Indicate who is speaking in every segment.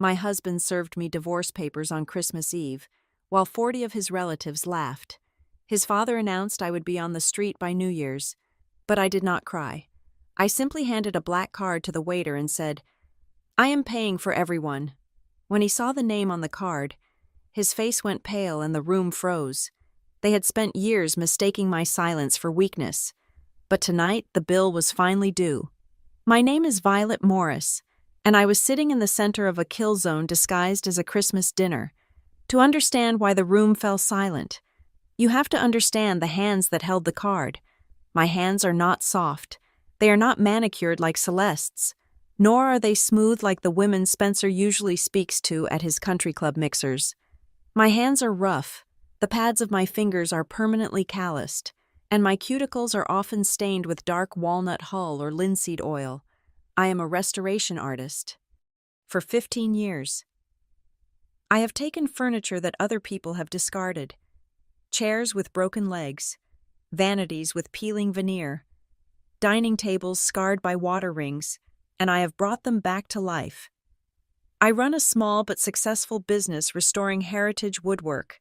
Speaker 1: My husband served me divorce papers on Christmas Eve, while 40 of his relatives laughed. His father announced I would be on the street by New Year's, but I did not cry. I simply handed a black card to the waiter and said, "I am paying for everyone." When he saw the name on the card, his face went pale and the room froze. They had spent years mistaking my silence for weakness, but tonight the bill was finally due. My name is Violet Morris, and I was sitting in the center of a kill zone disguised as a Christmas dinner. To understand why the room fell silent, you have to understand the hands that held the card. My hands are not soft. They are not manicured like Celeste's, nor are they smooth like the women Spencer usually speaks to at his country club mixers. My hands are rough, the pads of my fingers are permanently calloused, and my cuticles are often stained with dark walnut hull or linseed oil. I am a restoration artist. For 15 years. I have taken furniture that other people have discarded. Chairs with broken legs, vanities with peeling veneer, dining tables scarred by water rings, and I have brought them back to life. I run a small but successful business restoring heritage woodwork.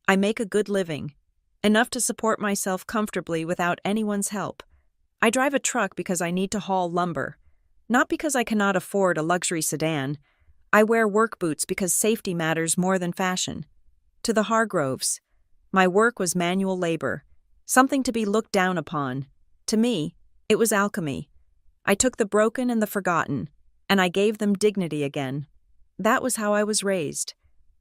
Speaker 1: I make a good living, enough to support myself comfortably without anyone's help. I drive a truck because I need to haul lumber, not because I cannot afford a luxury sedan. I wear work boots because safety matters more than fashion. To the Hargroves, my work was manual labor, something to be looked down upon. To me, it was alchemy. I took the broken and the forgotten, and I gave them dignity again. That was how I was raised.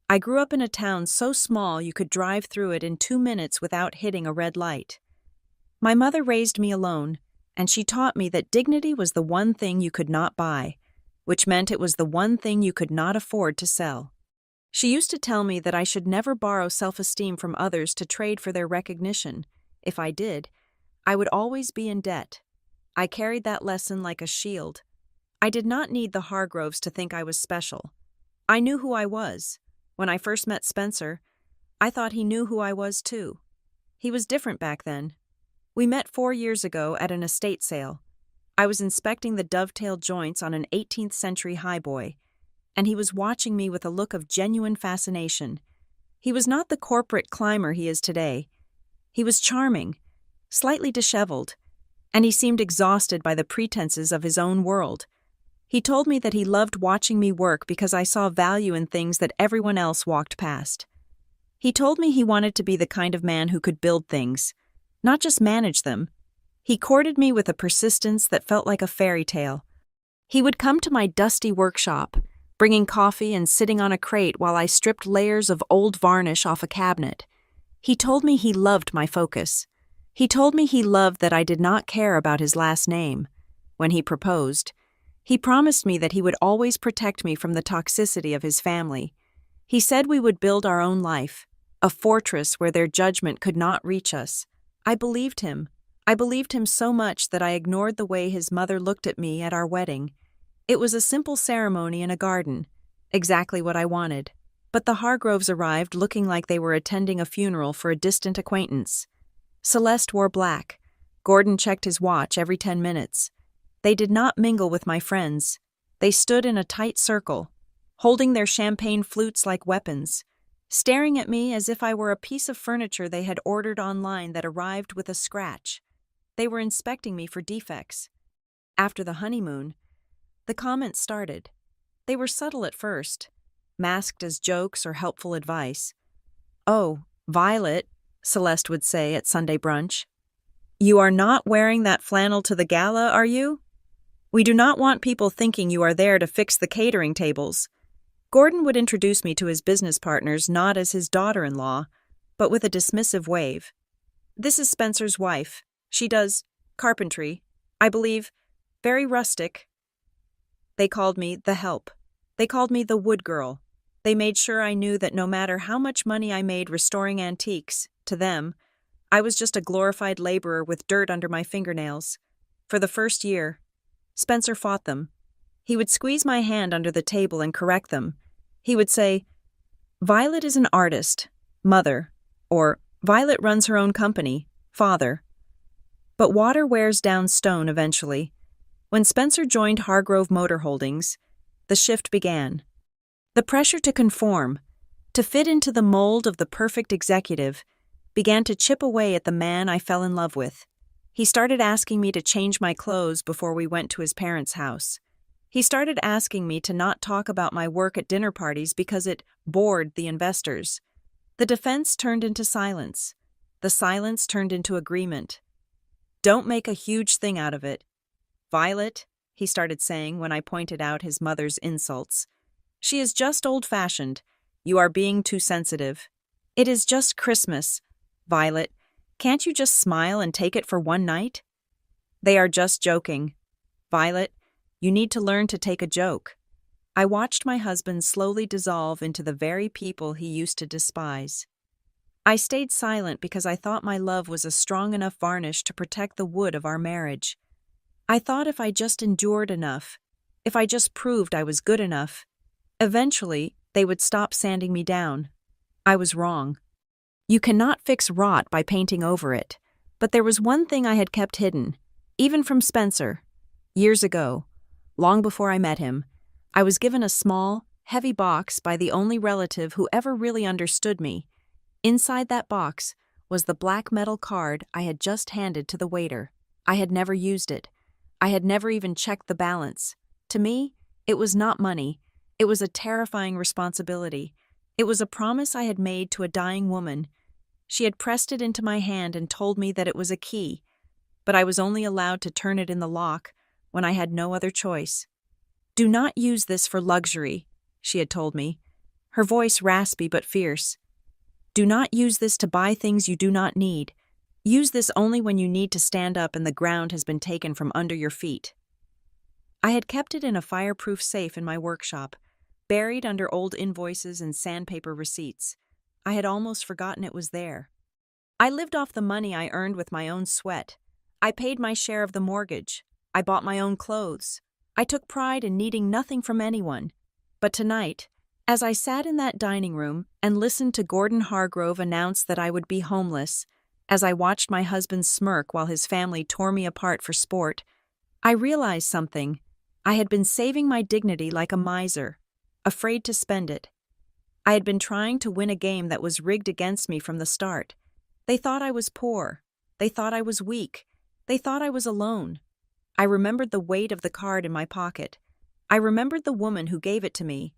Speaker 1: I grew up in a town so small you could drive through it in 2 minutes without hitting a red light. My mother raised me alone, and she taught me that dignity was the one thing you could not buy, which meant it was the one thing you could not afford to sell. She used to tell me that I should never borrow self-esteem from others to trade for their recognition. If I did, I would always be in debt. I carried that lesson like a shield. I did not need the Hargroves to think I was special. I knew who I was. When I first met Spencer, I thought he knew who I was too. He was different back then. We met 4 years ago at an estate sale. I was inspecting the dovetail joints on an 18th century highboy, and he was watching me with a look of genuine fascination. He was not the corporate climber he is today. He was charming, slightly disheveled, and he seemed exhausted by the pretenses of his own world. He told me that he loved watching me work because I saw value in things that everyone else walked past. He told me he wanted to be the kind of man who could build things, not just manage them. He courted me with a persistence that felt like a fairy tale. He would come to my dusty workshop, bringing coffee and sitting on a crate while I stripped layers of old varnish off a cabinet. He told me he loved my focus. He told me he loved that I did not care about his last name. When he proposed, he promised me that he would always protect me from the toxicity of his family. He said we would build our own life, a fortress where their judgment could not reach us. I believed him. I believed him so much that I ignored the way his mother looked at me at our wedding. It was a simple ceremony in a garden, exactly what I wanted. But the Hargroves arrived looking like they were attending a funeral for a distant acquaintance. Celeste wore black. Gordon checked his watch every 10 minutes. They did not mingle with my friends. They stood in a tight circle, holding their champagne flutes like weapons, staring at me as if I were a piece of furniture they had ordered online that arrived with a scratch. They were inspecting me for defects. After the honeymoon, the comments started. They were subtle at first, masked as jokes or helpful advice. "Oh, Violet," Celeste would say at Sunday brunch, "you are not wearing that flannel to the gala, are you? We do not want people thinking you are there to fix the catering tables." Gordon would introduce me to his business partners not as his daughter-in-law, but with a dismissive wave. "This is Spencer's wife. She does carpentry, I believe, very rustic." They called me the help. They called me the wood girl. They made sure I knew that no matter how much money I made restoring antiques, to them, I was just a glorified laborer with dirt under my fingernails. For the first year, Spencer fought them. He would squeeze my hand under the table and correct them. He would say, "Violet is an artist, mother," or "Violet runs her own company, father." But water wears down stone eventually. When Spencer joined Hargrove Motor Holdings, the shift began. The pressure to conform, to fit into the mold of the perfect executive, began to chip away at the man I fell in love with. He started asking me to change my clothes before we went to his parents' house. He started asking me to not talk about my work at dinner parties because it bored the investors. The defense turned into silence. The silence turned into agreement. "Don't make a huge thing out of it. Violet," he started saying when I pointed out his mother's insults. "She is just old-fashioned. You are being too sensitive. It is just Christmas. Violet, can't you just smile and take it for one night? They are just joking. Violet, you need to learn to take a joke." I watched my husband slowly dissolve into the very people he used to despise. I stayed silent because I thought my love was a strong enough varnish to protect the wood of our marriage. I thought if I just endured enough, if I just proved I was good enough, eventually they would stop sanding me down. I was wrong. You cannot fix rot by painting over it, but there was one thing I had kept hidden, even from Spencer. Years ago, long before I met him, I was given a small, heavy box by the only relative who ever really understood me. Inside that box was the black metal card I had just handed to the waiter. I had never used it. I had never even checked the balance. To me, it was not money. It was a terrifying responsibility. It was a promise I had made to a dying woman. She had pressed it into my hand and told me that it was a key, but I was only allowed to turn it in the lock when I had no other choice. "Do not use this for luxury," she had told me, her voice raspy but fierce. "Do not use this to buy things you do not need. Use this only when you need to stand up and the ground has been taken from under your feet." I had kept it in a fireproof safe in my workshop, buried under old invoices and sandpaper receipts. I had almost forgotten it was there. I lived off the money I earned with my own sweat. I paid my share of the mortgage. I bought my own clothes. I took pride in needing nothing from anyone. But tonight, as I sat in that dining room and listened to Gordon Hargrove announce that I would be homeless, as I watched my husband smirk while his family tore me apart for sport, I realized something. I had been saving my dignity like a miser, afraid to spend it. I had been trying to win a game that was rigged against me from the start. They thought I was poor. They thought I was weak. They thought I was alone. I remembered the weight of the card in my pocket. I remembered the woman who gave it to me.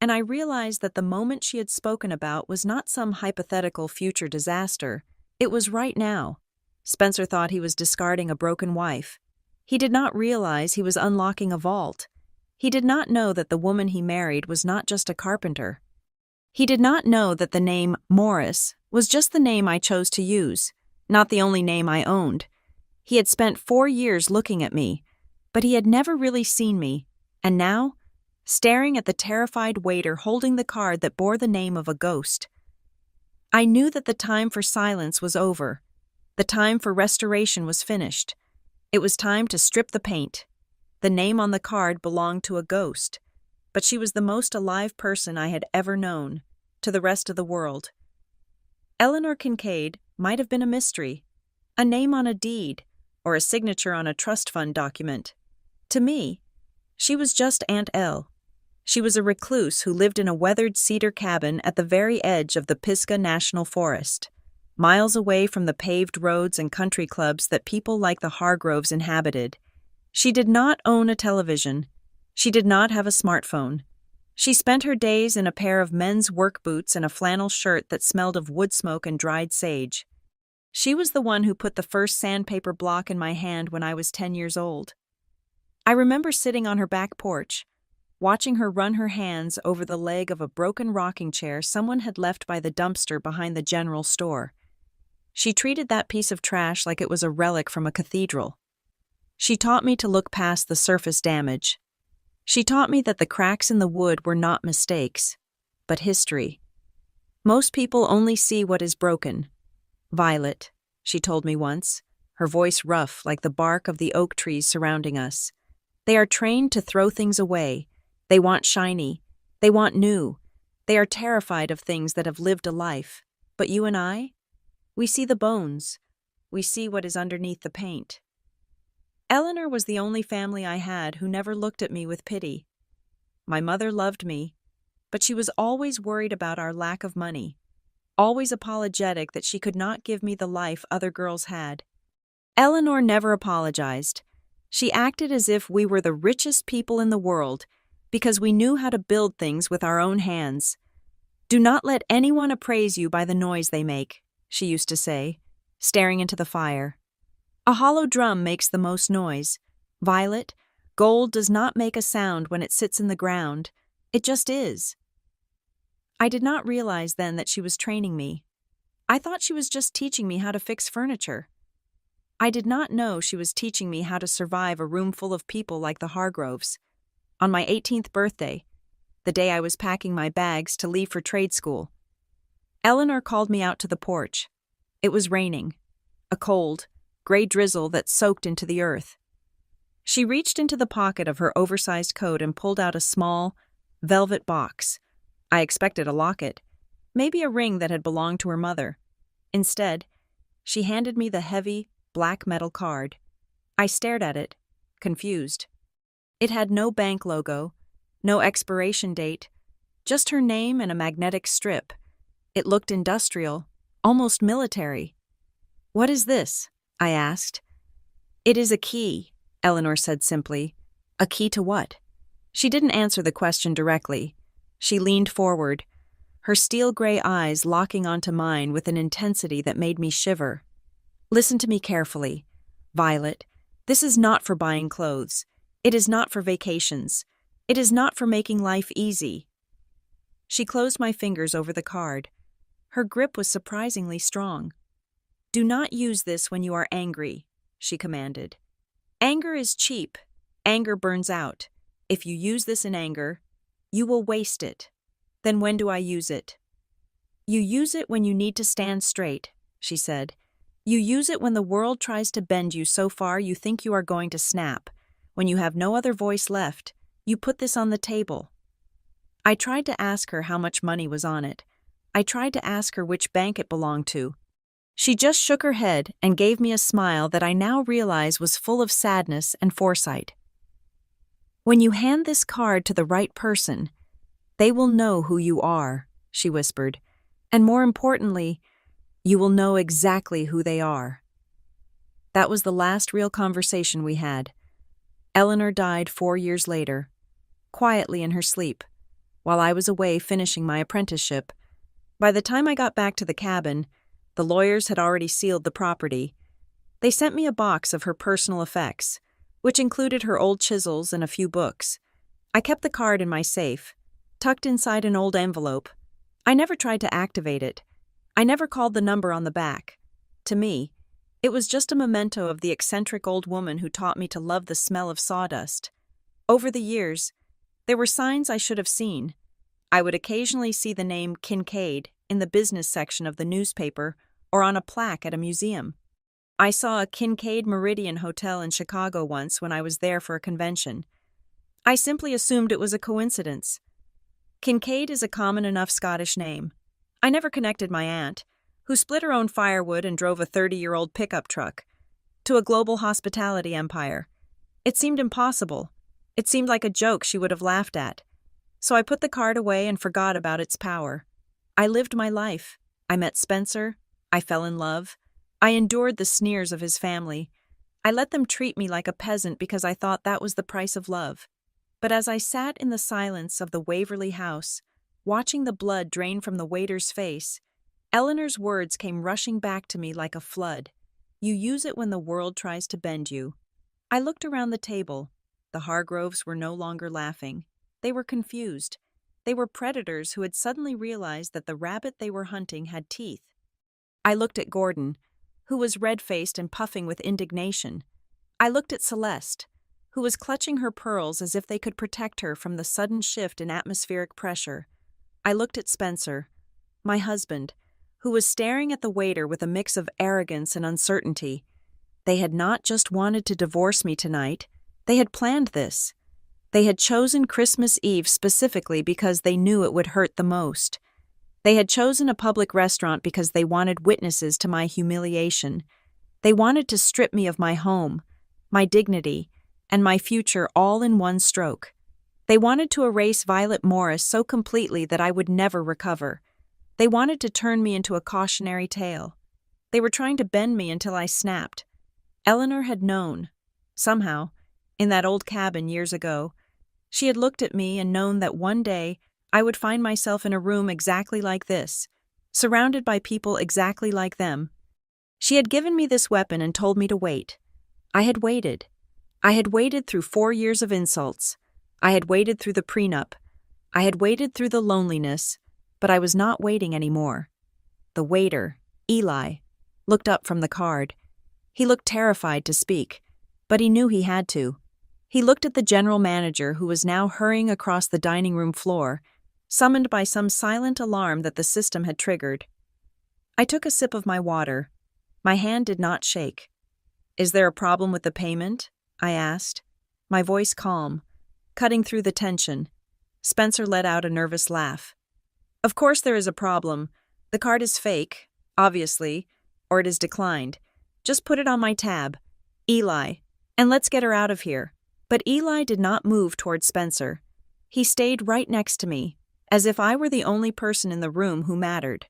Speaker 1: And I realized that the moment she had spoken about was not some hypothetical future disaster. It was right now. Spencer thought he was discarding a broken wife. He did not realize he was unlocking a vault. He did not know that the woman he married was not just a carpenter. He did not know that the name Morris was just the name I chose to use, not the only name I owned. He had spent 4 years looking at me, but he had never really seen me, and now, staring at the terrified waiter holding the card that bore the name of a ghost, I knew that the time for silence was over. The time for restoration was finished. It was time to strip the paint. The name on the card belonged to a ghost, but she was the most alive person I had ever known, to the rest of the world. Eleanor Kincaid might have been a mystery, a name on a deed, or a signature on a trust fund document. To me, she was just Aunt Elle. She was a recluse who lived in a weathered cedar cabin at the very edge of the Pisgah National Forest, miles away from the paved roads and country clubs that people like the Hargroves inhabited. She did not own a television. She did not have a smartphone. She spent her days in a pair of men's work boots and a flannel shirt that smelled of wood smoke and dried sage. She was the one who put the first sandpaper block in my hand when I was 10 years old. I remember sitting on her back porch, watching her run her hands over the leg of a broken rocking chair someone had left by the dumpster behind the general store. She treated that piece of trash like it was a relic from a cathedral. She taught me to look past the surface damage. She taught me that the cracks in the wood were not mistakes, but history. Most people only see what is broken. "Violet," she told me once, her voice rough like the bark of the oak trees surrounding us. "They are trained to throw things away. They want shiny. They want new. They are terrified of things that have lived a life. But you and I? We see the bones. We see what is underneath the paint." Eleanor was the only family I had who never looked at me with pity. My mother loved me. but she was always worried about our lack of money, always apologetic that she could not give me the life other girls had. Eleanor never apologized. She acted as if we were the richest people in the world because we knew how to build things with our own hands. "Do not let anyone appraise you by the noise they make," she used to say, staring into the fire. "A hollow drum makes the most noise. Violet, gold does not make a sound when it sits in the ground. It just is." I did not realize then that she was training me. I thought she was just teaching me how to fix furniture. I did not know she was teaching me how to survive a room full of people like the Hargroves. On my 18th birthday, the day I was packing my bags to leave for trade school, Eleanor called me out to the porch. It was raining, a cold, gray drizzle that soaked into the earth. She reached into the pocket of her oversized coat and pulled out a small, velvet box. I expected a locket, maybe a ring that had belonged to her mother. Instead, she handed me the heavy, black metal card. I stared at it, confused. It had no bank logo, no expiration date, just her name and a magnetic strip. It looked industrial, almost military. "What is this?" I asked. "It is a key," Eleanor said simply. "A key to what?" She didn't answer the question directly. She leaned forward, her steel-gray eyes locking onto mine with an intensity that made me shiver. "Listen to me carefully, Violet. This is not for buying clothes. It is not for vacations. It is not for making life easy." She closed my fingers over the card. Her grip was surprisingly strong. "Do not use this when you are angry," she commanded. "Anger is cheap. Anger burns out. If you use this in anger, you will waste it. Then when do I use it?" "You use it when you need to stand straight," she said. "You use it when the world tries to bend you so far you think you are going to snap. When you have no other voice left, you put this on the table." I tried to ask her how much money was on it. I tried to ask her which bank it belonged to. She just shook her head and gave me a smile that I now realize was full of sadness and foresight. "When you hand this card to the right person, they will know who you are," she whispered. "And more importantly, you will know exactly who they are." That was the last real conversation we had. Eleanor died 4 years later, quietly in her sleep, while I was away finishing my apprenticeship. By the time I got back to the cabin, the lawyers had already sealed the property. They sent me a box of her personal effects, which included her old chisels and a few books. I kept the card in my safe, tucked inside an old envelope. I never tried to activate it. I never called the number on the back. To me, it was just a memento of the eccentric old woman who taught me to love the smell of sawdust. Over the years, there were signs I should have seen. I would occasionally see the name Kincaid in the business section of the newspaper or on a plaque at a museum. I saw a Kincaid Meridian Hotel in Chicago once when I was there for a convention. I simply assumed it was a coincidence. Kincaid is a common enough Scottish name. I never connected my aunt, who split her own firewood and drove a 30-year-old pickup truck, to a global hospitality empire. It seemed impossible. It seemed like a joke she would have laughed at. So I put the card away and forgot about its power. I lived my life. I met Spencer. I fell in love. I endured the sneers of his family. I let them treat me like a peasant because I thought that was the price of love. But as I sat in the silence of the Waverly House, watching the blood drain from the waiter's face, Eleanor's words came rushing back to me like a flood. "You use it when the world tries to bend you." I looked around the table. The Hargroves were no longer laughing. They were confused. They were predators who had suddenly realized that the rabbit they were hunting had teeth. I looked at Gordon, who was red-faced and puffing with indignation. I looked at Celeste, who was clutching her pearls as if they could protect her from the sudden shift in atmospheric pressure. I looked at Spencer, my husband, who was staring at the waiter with a mix of arrogance and uncertainty. They had not just wanted to divorce me tonight, they had planned this. They had chosen Christmas Eve specifically because they knew it would hurt the most. They had chosen a public restaurant because they wanted witnesses to my humiliation. They wanted to strip me of my home, my dignity, and my future all in one stroke. They wanted to erase Violet Morris so completely that I would never recover. They wanted to turn me into a cautionary tale. They were trying to bend me until I snapped. Eleanor had known. Somehow, in that old cabin years ago, she had looked at me and known that one day I would find myself in a room exactly like this, surrounded by people exactly like them. She had given me this weapon and told me to wait. I had waited. I had waited through 4 years of insults. I had waited through the prenup. I had waited through the loneliness, but I was not waiting anymore. The waiter, Eli, looked up from the card. He looked terrified to speak, but he knew he had to. He looked at the general manager who was now hurrying across the dining room floor, summoned by some silent alarm that the system had triggered. I took a sip of my water. My hand did not shake. "Is there a problem with the payment?" I asked, my voice calm, cutting through the tension. Spencer let out a nervous laugh. "Of course there is a problem. The card is fake, obviously, or it is declined. Just put it on my tab, Eli, and let's get her out of here." But Eli did not move towards Spencer. He stayed right next to me, as if I were the only person in the room who mattered.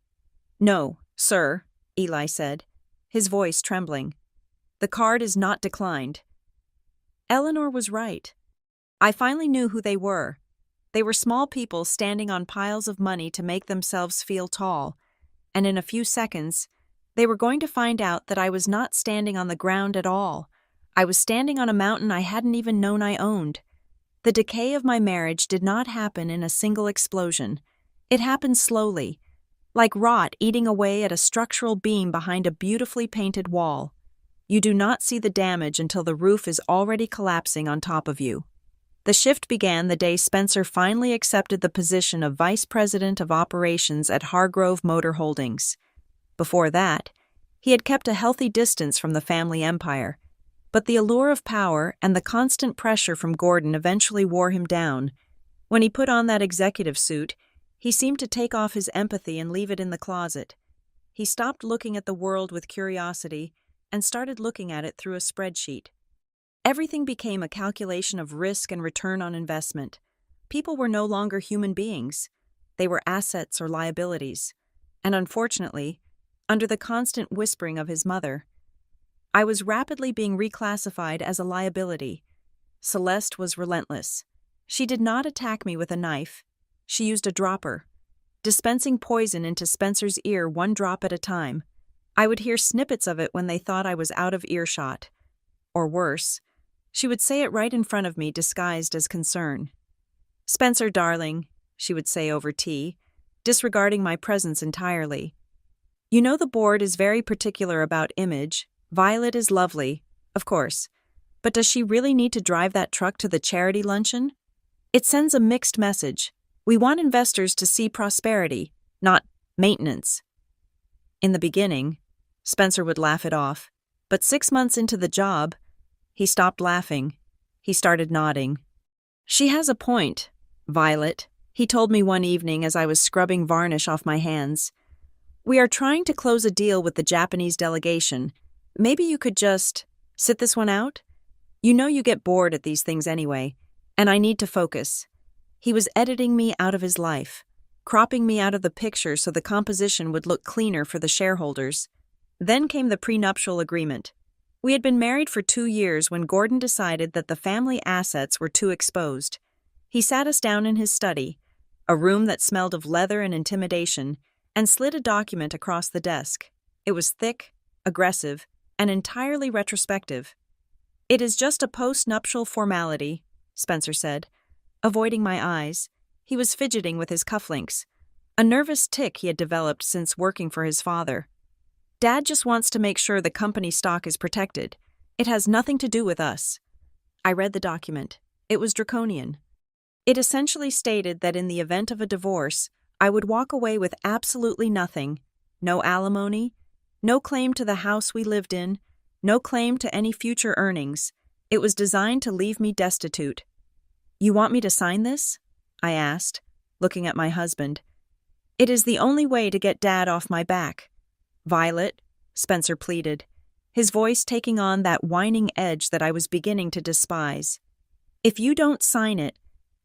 Speaker 1: "No, sir," Eli said, his voice trembling. "The card is not declined." Eleanor was right. I finally knew who they were. They were small people standing on piles of money to make themselves feel tall, and in a few seconds, they were going to find out that I was not standing on the ground at all. I was standing on a mountain I hadn't even known I owned. The decay of my marriage did not happen in a single explosion. It happened slowly, like rot eating away at a structural beam behind a beautifully painted wall. You do not see the damage until the roof is already collapsing on top of you. The shift began the day Spencer finally accepted the position of Vice President of Operations at Hargrove Motor Holdings. Before that, he had kept a healthy distance from the family empire, but the allure of power and the constant pressure from Gordon eventually wore him down. When he put on that executive suit, he seemed to take off his empathy and leave it in the closet. He stopped looking at the world with curiosity and started looking at it through a spreadsheet. Everything became a calculation of risk and return on investment. People were no longer human beings. They were assets or liabilities. And unfortunately, under the constant whispering of his mother, I was rapidly being reclassified as a liability. Celeste was relentless. She did not attack me with a knife. She used a dropper, dispensing poison into Spencer's ear 1 drop at a time. I would hear snippets of it when they thought I was out of earshot. Or worse, she would say it right in front of me disguised as concern. "Spencer, darling," she would say over tea, disregarding my presence entirely. "You know the board is very particular about image. Violet is lovely, of course, but does she really need to drive that truck to the charity luncheon? It sends a mixed message. We want investors to see prosperity, not maintenance." In the beginning, Spencer would laugh it off, but 6 months into the job, he stopped laughing. He started nodding. "She has a point, Violet," he told me one evening as I was scrubbing varnish off my hands. "We are trying to close a deal with the Japanese delegation. Maybe you could just sit this one out? You know you get bored at these things anyway, and I need to focus." He was editing me out of his life, cropping me out of the picture so the composition would look cleaner for the shareholders. Then came the prenuptial agreement. We had been married for 2 years when Gordon decided that the family assets were too exposed. He sat us down in his study, a room that smelled of leather and intimidation, and slid a document across the desk. It was thick, aggressive, and entirely retrospective. "It is just a post-nuptial formality," Spencer said. Avoiding my eyes, he was fidgeting with his cufflinks, a nervous tic he had developed since working for his father. "Dad just wants to make sure the company stock is protected. It has nothing to do with us." I read the document. It was draconian. It essentially stated that in the event of a divorce, I would walk away with absolutely nothing. No alimony, no claim to the house we lived in, no claim to any future earnings. It was designed to leave me destitute. "You want me to sign this?" I asked, looking at my husband. "It is the only way to get Dad off my back." "Violet," Spencer pleaded, his voice taking on that whining edge that I was beginning to despise. "If you don't sign it,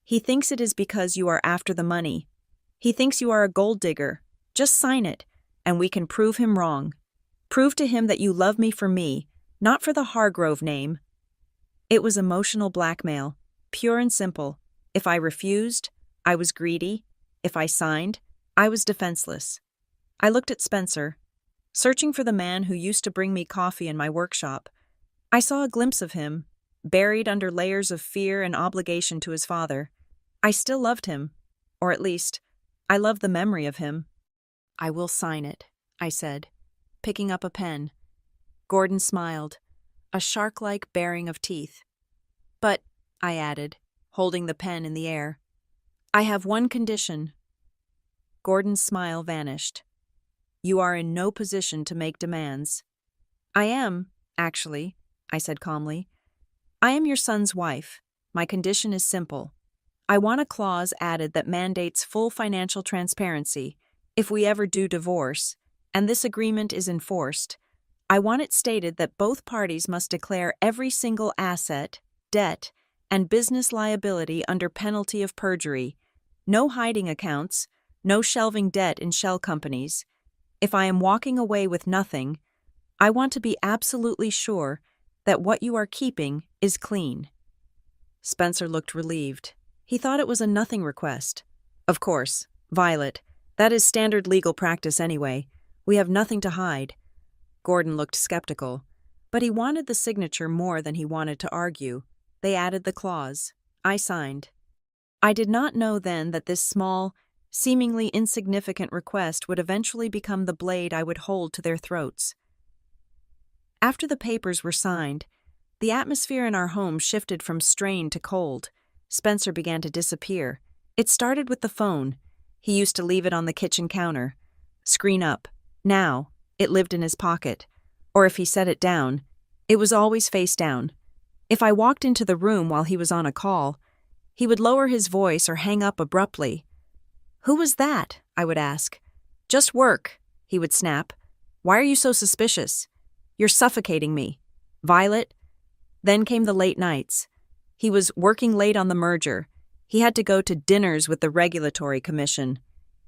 Speaker 1: He thinks it is because you are after the money. He thinks you are a gold digger. Just sign it, and we can prove him wrong. Prove to him that you love me for me, not for the Hargrove name." It was emotional blackmail, pure and simple. If I refused, I was greedy. If I signed, I was defenseless. I looked at Spencer, searching for the man who used to bring me coffee in my workshop. I saw a glimpse of him, buried under layers of fear and obligation to his father. I still loved him, or at least, I loved the memory of him. "I will sign it," I said, picking up a pen. Gordon smiled, a shark-like baring of teeth. "But," I added, holding the pen in the air, "I have one condition." Gordon's smile vanished. "You are in no position to make demands." "I am, actually," I said calmly. "I am your son's wife. My condition is simple. I want a clause added that mandates full financial transparency if we ever do divorce, and this agreement is enforced. I want it stated that both parties must declare every single asset, debt, and business liability under penalty of perjury. No hiding accounts, no shelving debt in shell companies. If I am walking away with nothing, I want to be absolutely sure that what you are keeping is clean." Spencer looked relieved. He thought it was a nothing request. "Of course, Violet. That is standard legal practice anyway. We have nothing to hide." Gordon looked skeptical, but he wanted the signature more than he wanted to argue. They added the clause. I signed. I did not know then that this small, seemingly insignificant request would eventually become the blade I would hold to their throats. After the papers were signed, the atmosphere in our home shifted from strained to cold. Spencer began to disappear. It started with the phone. He used to leave it on the kitchen counter. Screen up. Now, it lived in his pocket. Or if he set it down, it was always face down. If I walked into the room while he was on a call, he would lower his voice or hang up abruptly. "Who was that?" I would ask. "Just work," he would snap. "Why are you so suspicious? You're suffocating me. Violet?" Then came the late nights. He was working late on the merger. He had to go to dinners with the Regulatory Commission.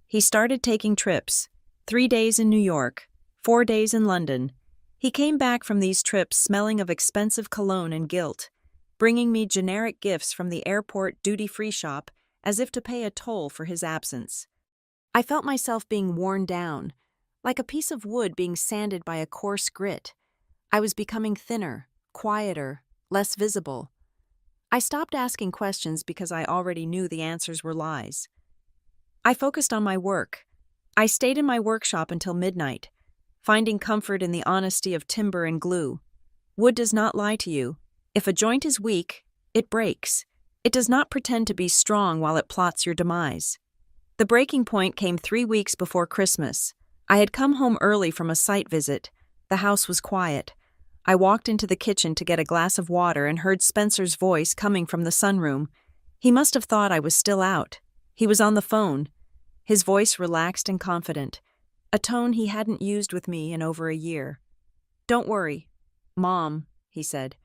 Speaker 1: He started taking trips. 3 days in New York, 4 days in London. He came back from these trips smelling of expensive cologne and guilt, bringing me generic gifts from the airport duty-free shop as if to pay a toll for his absence. I felt myself being worn down, like a piece of wood being sanded by a coarse grit. I was becoming thinner, quieter, less visible. I stopped asking questions because I already knew the answers were lies. I focused on my work. I stayed in my workshop until midnight, finding comfort in the honesty of timber and glue. Wood does not lie to you. If a joint is weak, it breaks. It does not pretend to be strong while it plots your demise. The breaking point came 3 weeks before Christmas. I had come home early from a site visit. The house was quiet. I walked into the kitchen to get a glass of water and heard Spencer's voice coming from the sunroom. He must have thought I was still out. He was on the phone. His voice relaxed and confident, a tone he hadn't used with me in over a year. "Don't worry, Mom," he said.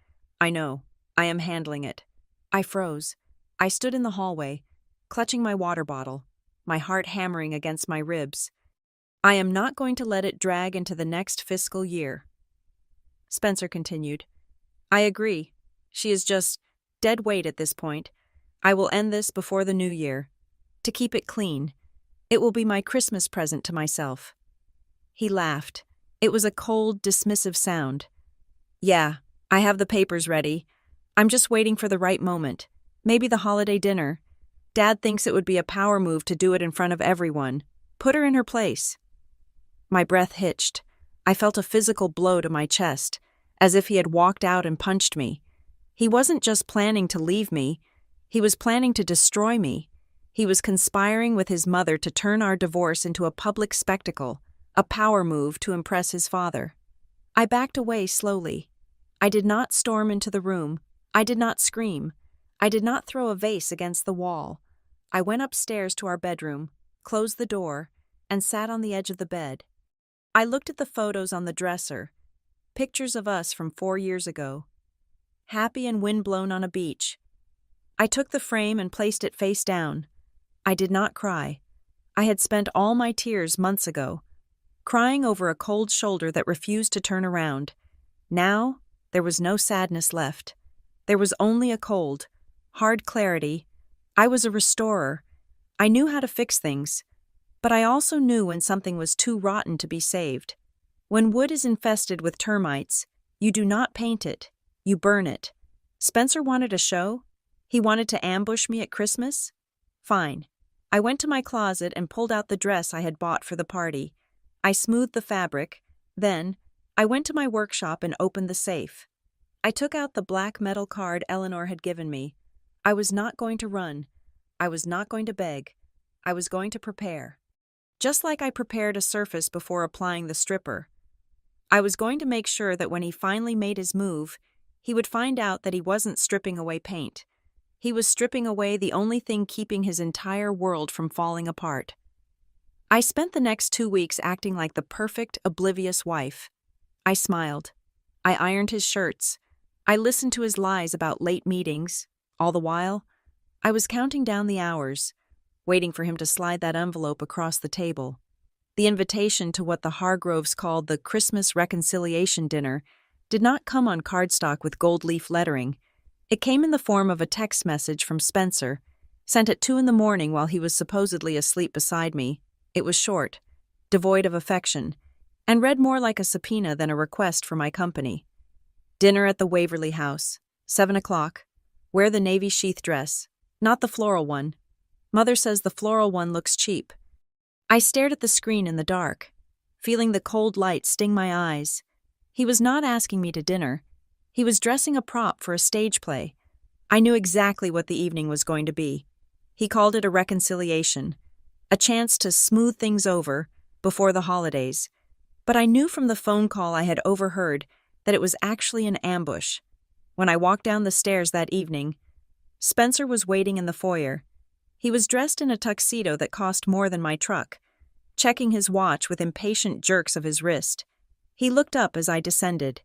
Speaker 1: "I know. I am handling it." I froze. I stood in the hallway, clutching my water bottle, my heart hammering against my ribs. "I am not going to let it drag into the next fiscal year." Spencer continued. "I agree. She is just dead weight at this point. I will end this before the new year. To keep it clean. It will be my Christmas present to myself." He laughed. It was a cold, dismissive sound. "Yeah, I have the papers ready. I'm just waiting for the right moment. Maybe the holiday dinner. Dad thinks it would be a power move to do it in front of everyone. Put her in her place." My breath hitched. I felt a physical blow to my chest, as if he had walked out and punched me. He wasn't just planning to leave me. He was planning to destroy me. He was conspiring with his mother to turn our divorce into a public spectacle, a power move to impress his father. I backed away slowly. I did not storm into the room. I did not scream. I did not throw a vase against the wall. I went upstairs to our bedroom, closed the door, and sat on the edge of the bed. I looked at the photos on the dresser, pictures of us from 4 years ago. Happy and windblown on a beach. I took the frame and placed it face down. I did not cry. I had spent all my tears months ago, crying over a cold shoulder that refused to turn around. Now, there was no sadness left. There was only a cold, hard clarity. I was a restorer. I knew how to fix things. But I also knew when something was too rotten to be saved. When wood is infested with termites, you do not paint it, you burn it. Spencer wanted a show? He wanted to ambush me at Christmas? Fine. I went to my closet and pulled out the dress I had bought for the party. I smoothed the fabric. Then, I went to my workshop and opened the safe. I took out the black metal card Eleanor had given me. I was not going to run. I was not going to beg. I was going to prepare. Just like I prepared a surface before applying the stripper. I was going to make sure that when he finally made his move, he would find out that he wasn't stripping away paint. He was stripping away the only thing keeping his entire world from falling apart. I spent the next 2 weeks acting like the perfect, oblivious wife. I smiled. I ironed his shirts. I listened to his lies about late meetings. All the while, I was counting down the hours, waiting for him to slide that envelope across the table. The invitation to what the Hargroves called the Christmas Reconciliation Dinner did not come on cardstock with gold leaf lettering. It came in the form of a text message from Spencer, sent at 2 a.m. while he was supposedly asleep beside me. It was short, devoid of affection, and read more like a subpoena than a request for my company. Dinner at the Waverly House, 7 o'clock. Wear the navy sheath dress, not the floral one. Mother says the floral one looks cheap. I stared at the screen in the dark, feeling the cold light sting my eyes. He was not asking me to dinner. He was dressing a prop for a stage play. I knew exactly what the evening was going to be. He called it a reconciliation, a chance to smooth things over before the holidays. But I knew from the phone call I had overheard that it was actually an ambush. When I walked down the stairs that evening, Spencer was waiting in the foyer. He was dressed in a tuxedo that cost more than my truck, checking his watch with impatient jerks of his wrist. He looked up as I descended,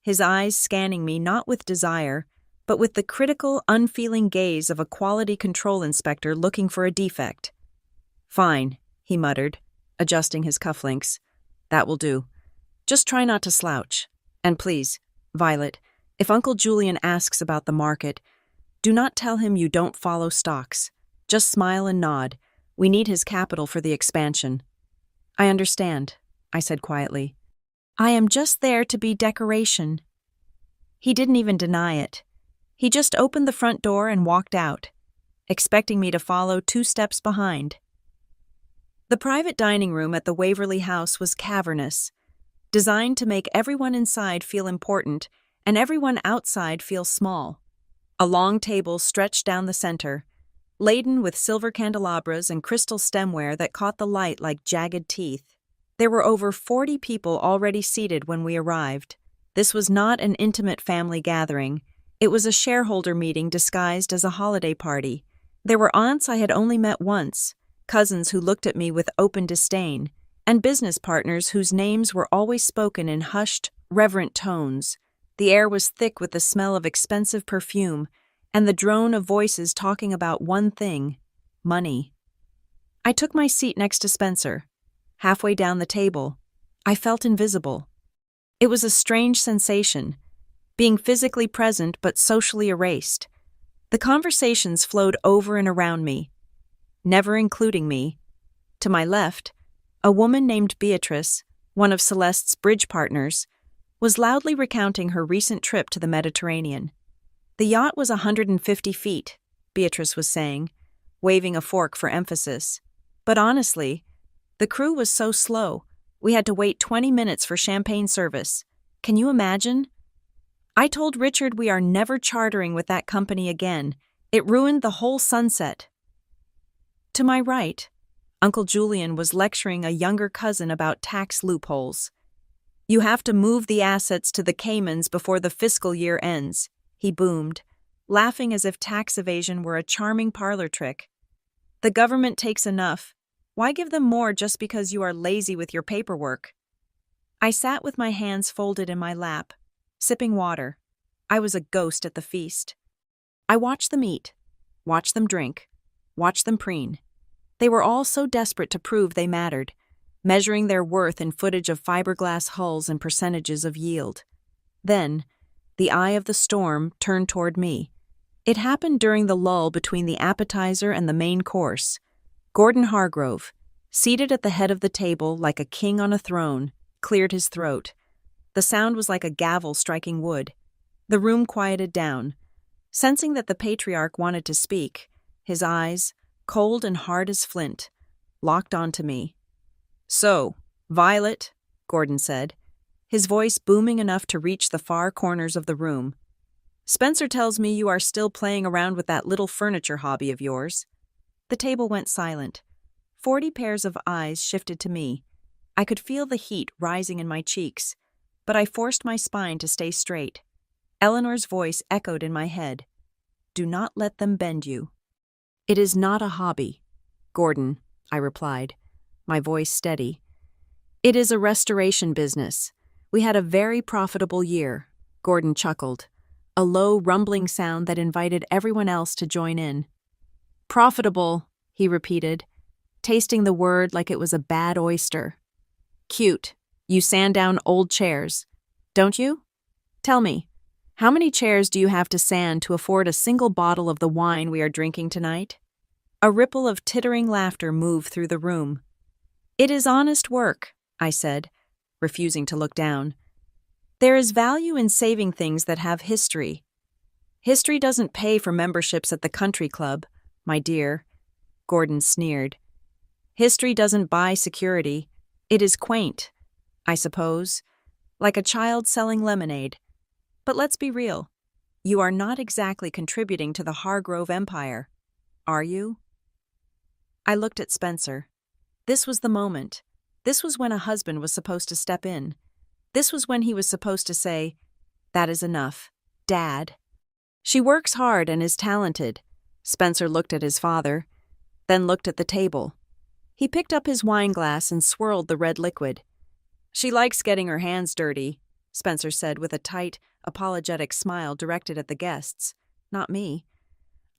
Speaker 1: his eyes scanning me not with desire, but with the critical, unfeeling gaze of a quality control inspector looking for a defect. "Fine," he muttered, adjusting his cufflinks. "That will do. Just try not to slouch. And please, Violet, if Uncle Julian asks about the market, do not tell him you don't follow stocks. Just smile and nod. We need his capital for the expansion." "I understand," I said quietly. "I am just there to be decoration." He didn't even deny it. He just opened the front door and walked out, expecting me to follow 2 steps behind. The private dining room at the Waverly House was cavernous, designed to make everyone inside feel important and everyone outside feel small. A long table stretched down the center, laden with silver candelabras and crystal stemware that caught the light like jagged teeth. There were over 40 people already seated when we arrived. This was not an intimate family gathering. It was a shareholder meeting disguised as a holiday party. There were aunts I had only met once, cousins who looked at me with open disdain, and business partners whose names were always spoken in hushed, reverent tones. The air was thick with the smell of expensive perfume, and the drone of voices talking about one thing: money. I took my seat next to Spencer. Halfway down the table, I felt invisible. It was a strange sensation, being physically present but socially erased. The conversations flowed over and around me, never including me. To my left, a woman named Beatrice, one of Celeste's bridge partners, was loudly recounting her recent trip to the Mediterranean. The yacht was 150 feet, Beatrice was saying, waving a fork for emphasis. But honestly, the crew was so slow, we had to wait 20 minutes for champagne service. Can you imagine? I told Richard we are never chartering with that company again. It ruined the whole sunset. To my right, Uncle Julian was lecturing a younger cousin about tax loopholes. "You have to move the assets to the Caymans before the fiscal year ends," he boomed, laughing as if tax evasion were a charming parlor trick. "The government takes enough. Why give them more just because you are lazy with your paperwork?" I sat with my hands folded in my lap, sipping water. I was a ghost at the feast. I watched them eat, watch them drink, watch them preen. They were all so desperate to prove they mattered, measuring their worth in footage of fiberglass hulls and percentages of yield. Then, the eye of the storm turned toward me. It happened during the lull between the appetizer and the main course. Gordon Hargrove, seated at the head of the table like a king on a throne, cleared his throat. The sound was like a gavel striking wood. The room quieted down. Sensing that the patriarch wanted to speak, his eyes, cold and hard as flint, locked onto me. "So, Violet," Gordon said, his voice booming enough to reach the far corners of the room. "Spencer tells me you are still playing around with that little furniture hobby of yours." The table went silent. 40 pairs of eyes shifted to me. I could feel the heat rising in my cheeks, but I forced my spine to stay straight. Eleanor's voice echoed in my head. "Do not let them bend you." "It is not a hobby, Gordon," I replied, my voice steady. "It is a restoration business. We had a very profitable year," Gordon chuckled, a low, rumbling sound that invited everyone else to join in. "Profitable," he repeated, tasting the word like it was a bad oyster. "Cute. You sand down old chairs, don't you? Tell me, how many chairs do you have to sand to afford a single bottle of the wine we are drinking tonight?" A ripple of tittering laughter moved through the room. "It is honest work," I said, refusing to look down. "There is value in saving things that have history. History doesn't pay for memberships at the country club, my dear," Gordon sneered. "History doesn't buy security. It is quaint, I suppose, like a child selling lemonade. But let's be real. You are not exactly contributing to the Hargrove empire, are you?" I looked at Spencer. This was the moment. This was when a husband was supposed to step in. This was when he was supposed to say, "That is enough, Dad." "She works hard and is talented." Spencer looked at his father, then looked at the table. He picked up his wine glass and swirled the red liquid. "She likes getting her hands dirty," Spencer said with a tight, apologetic smile directed at the guests, not me.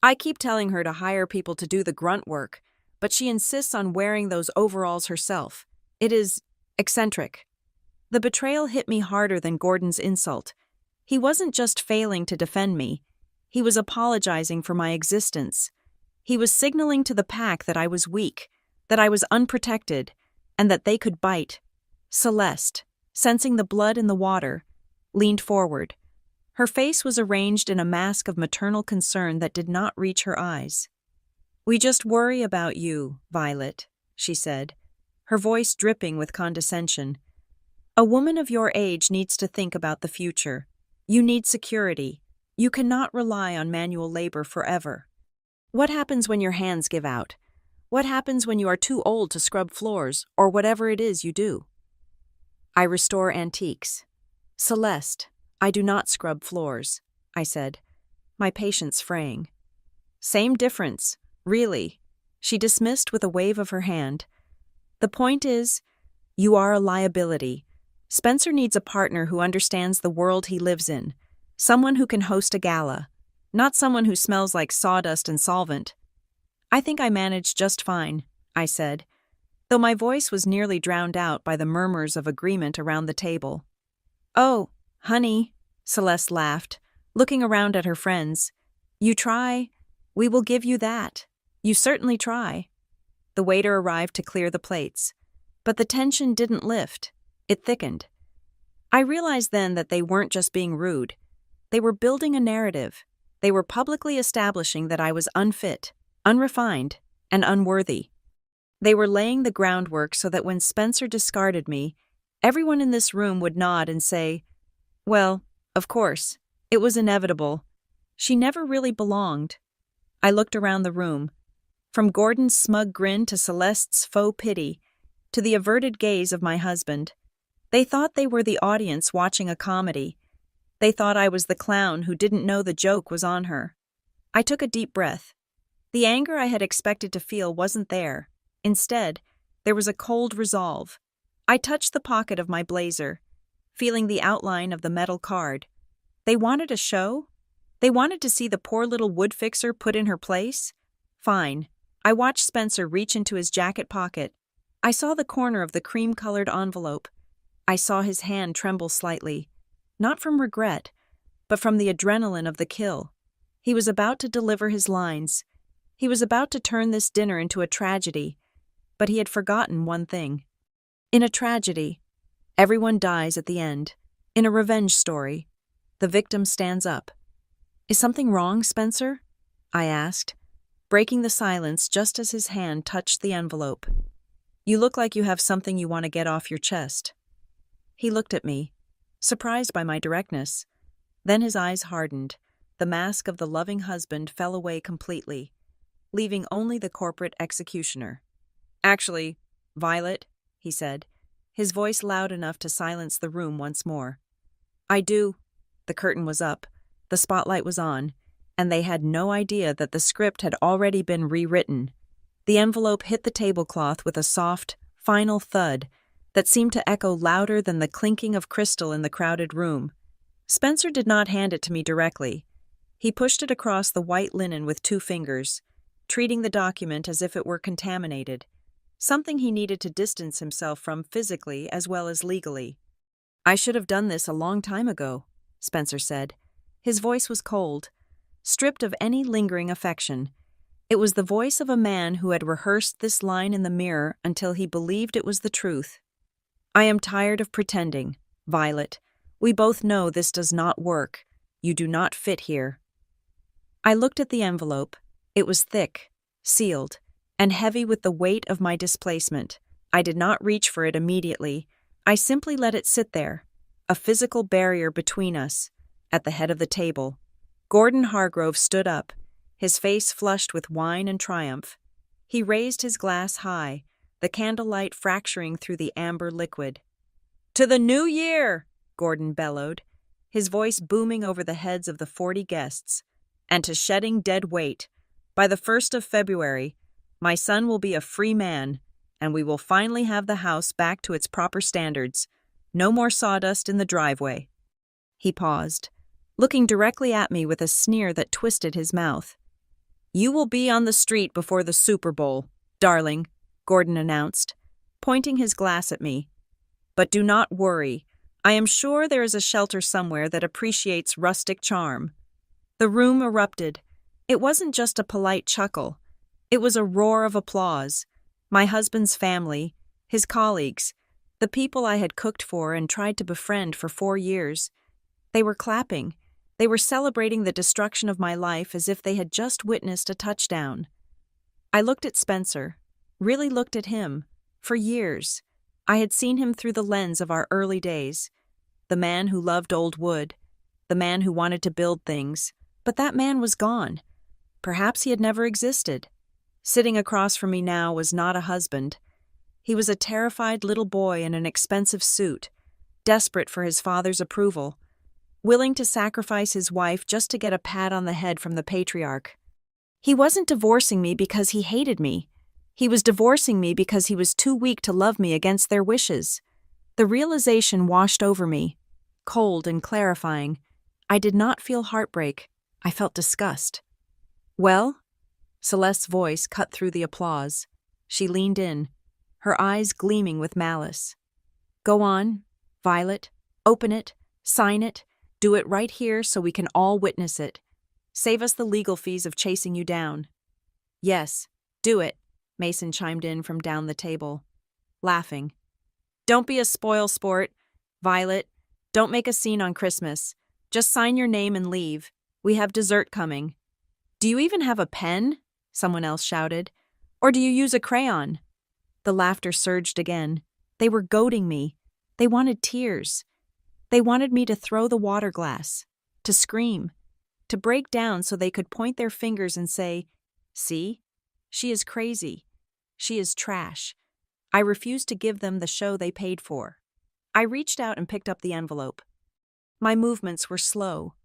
Speaker 1: "I keep telling her to hire people to do the grunt work, but she insists on wearing those overalls herself. It is eccentric." The betrayal hit me harder than Gordon's insult. He wasn't just failing to defend me. He was apologizing for my existence. He was signaling to the pack that I was weak, that I was unprotected, and that they could bite. Celeste, sensing the blood in the water, leaned forward. Her face was arranged in a mask of maternal concern that did not reach her eyes. "We just worry about you, Violet," she said, her voice dripping with condescension. "A woman of your age needs to think about the future. You need security. You cannot rely on manual labor forever. What happens when your hands give out? What happens when you are too old to scrub floors, or whatever it is you do?" "I restore antiques. Celeste, I do not scrub floors," I said, my patience fraying. "Same difference, really," she dismissed with a wave of her hand. "The point is, you are a liability. Spencer needs a partner who understands the world he lives in, someone who can host a gala, not someone who smells like sawdust and solvent." "I think I managed just fine," I said, though my voice was nearly drowned out by the murmurs of agreement around the table. "Oh, honey," Celeste laughed, looking around at her friends. "You try. We will give you that. You certainly try." The waiter arrived to clear the plates, but the tension didn't lift. It thickened. I realized then that they weren't just being rude. They were building a narrative. They were publicly establishing that I was unfit, unrefined, and unworthy. They were laying the groundwork so that when Spencer discarded me, everyone in this room would nod and say, "Well, of course, it was inevitable. She never really belonged." I looked around the room. From Gordon's smug grin to Celeste's faux pity, to the averted gaze of my husband. They thought they were the audience watching a comedy. They thought I was the clown who didn't know the joke was on her. I took a deep breath. The anger I had expected to feel wasn't there. Instead, there was a cold resolve. I touched the pocket of my blazer, feeling the outline of the metal card. They wanted a show? They wanted to see the poor little wood fixer put in her place? Fine. I watched Spencer reach into his jacket pocket. I saw the corner of the cream-colored envelope. I saw his hand tremble slightly. Not from regret, but from the adrenaline of the kill. He was about to deliver his lines. He was about to turn this dinner into a tragedy. But he had forgotten one thing. In a tragedy, everyone dies at the end. In a revenge story, the victim stands up. Is something wrong, Spencer? I asked, breaking the silence just as his hand touched the envelope. You look like you have something you want to get off your chest. He looked at me, surprised by my directness. Then his eyes hardened. The mask of the loving husband fell away completely, leaving only the corporate executioner. Actually, Violet, he said, his voice loud enough to silence the room once more. I do. The curtain was up, the spotlight was on, and they had no idea that the script had already been rewritten. The envelope hit the tablecloth with a soft, final thud that seemed to echo louder than the clinking of crystal in the crowded room. Spencer did not hand it to me directly. He pushed it across the white linen with 2 fingers, treating the document as if it were contaminated, something he needed to distance himself from physically as well as legally. I should have done this a long time ago, Spencer said. His voice was cold, stripped of any lingering affection. It was the voice of a man who had rehearsed this line in the mirror until he believed it was the truth. I am tired of pretending, Violet. We both know this does not work. You do not fit here. I looked at the envelope. It was thick, sealed, and heavy with the weight of my displacement. I did not reach for it immediately. I simply let it sit there, a physical barrier between us. At the head of the table, Gordon Hargrove stood up, his face flushed with wine and triumph. He raised his glass high, the candlelight fracturing through the amber liquid. "To the new year!" Gordon bellowed, his voice booming over the heads of the 40 guests. "And to shedding dead weight. By the 1st of February, my son will be a free man, and we will finally have the house back to its proper standards. No more sawdust in the driveway." He paused, looking directly at me with a sneer that twisted his mouth. "You will be on the street before the Super Bowl, darling," Gordon announced, pointing his glass at me. "But do not worry. I am sure there is a shelter somewhere that appreciates rustic charm." The room erupted. It wasn't just a polite chuckle. It was a roar of applause. My husband's family, his colleagues, the people I had cooked for and tried to befriend for 4 years. They were clapping. They were celebrating the destruction of my life as if they had just witnessed a touchdown. I looked at Spencer, really looked at him. For years, I had seen him through the lens of our early days. The man who loved old wood, the man who wanted to build things. But that man was gone. Perhaps he had never existed. Sitting across from me now was not a husband. He was a terrified little boy in an expensive suit, desperate for his father's approval, willing to sacrifice his wife just to get a pat on the head from the patriarch. He wasn't divorcing me because he hated me. He was divorcing me because he was too weak to love me against their wishes. The realization washed over me, cold and clarifying. I did not feel heartbreak. I felt disgust. "Well?" Celeste's voice cut through the applause. She leaned in, her eyes gleaming with malice. "Go on, Violet. Open it. Sign it. Do it right here so we can all witness it. Save us the legal fees of chasing you down." "Yes, do it," Mason chimed in from down the table, laughing. "Don't be a spoil sport, Violet. Don't make a scene on Christmas. Just sign your name and leave. We have dessert coming." "Do you even have a pen?" someone else shouted. "Or do you use a crayon?" The laughter surged again. They were goading me. They wanted tears. They wanted me to throw the water glass, to scream, to break down so they could point their fingers and say, "See? She is crazy. She is trash." I refused to give them the show they paid for. I reached out and picked up the envelope. My movements were slow,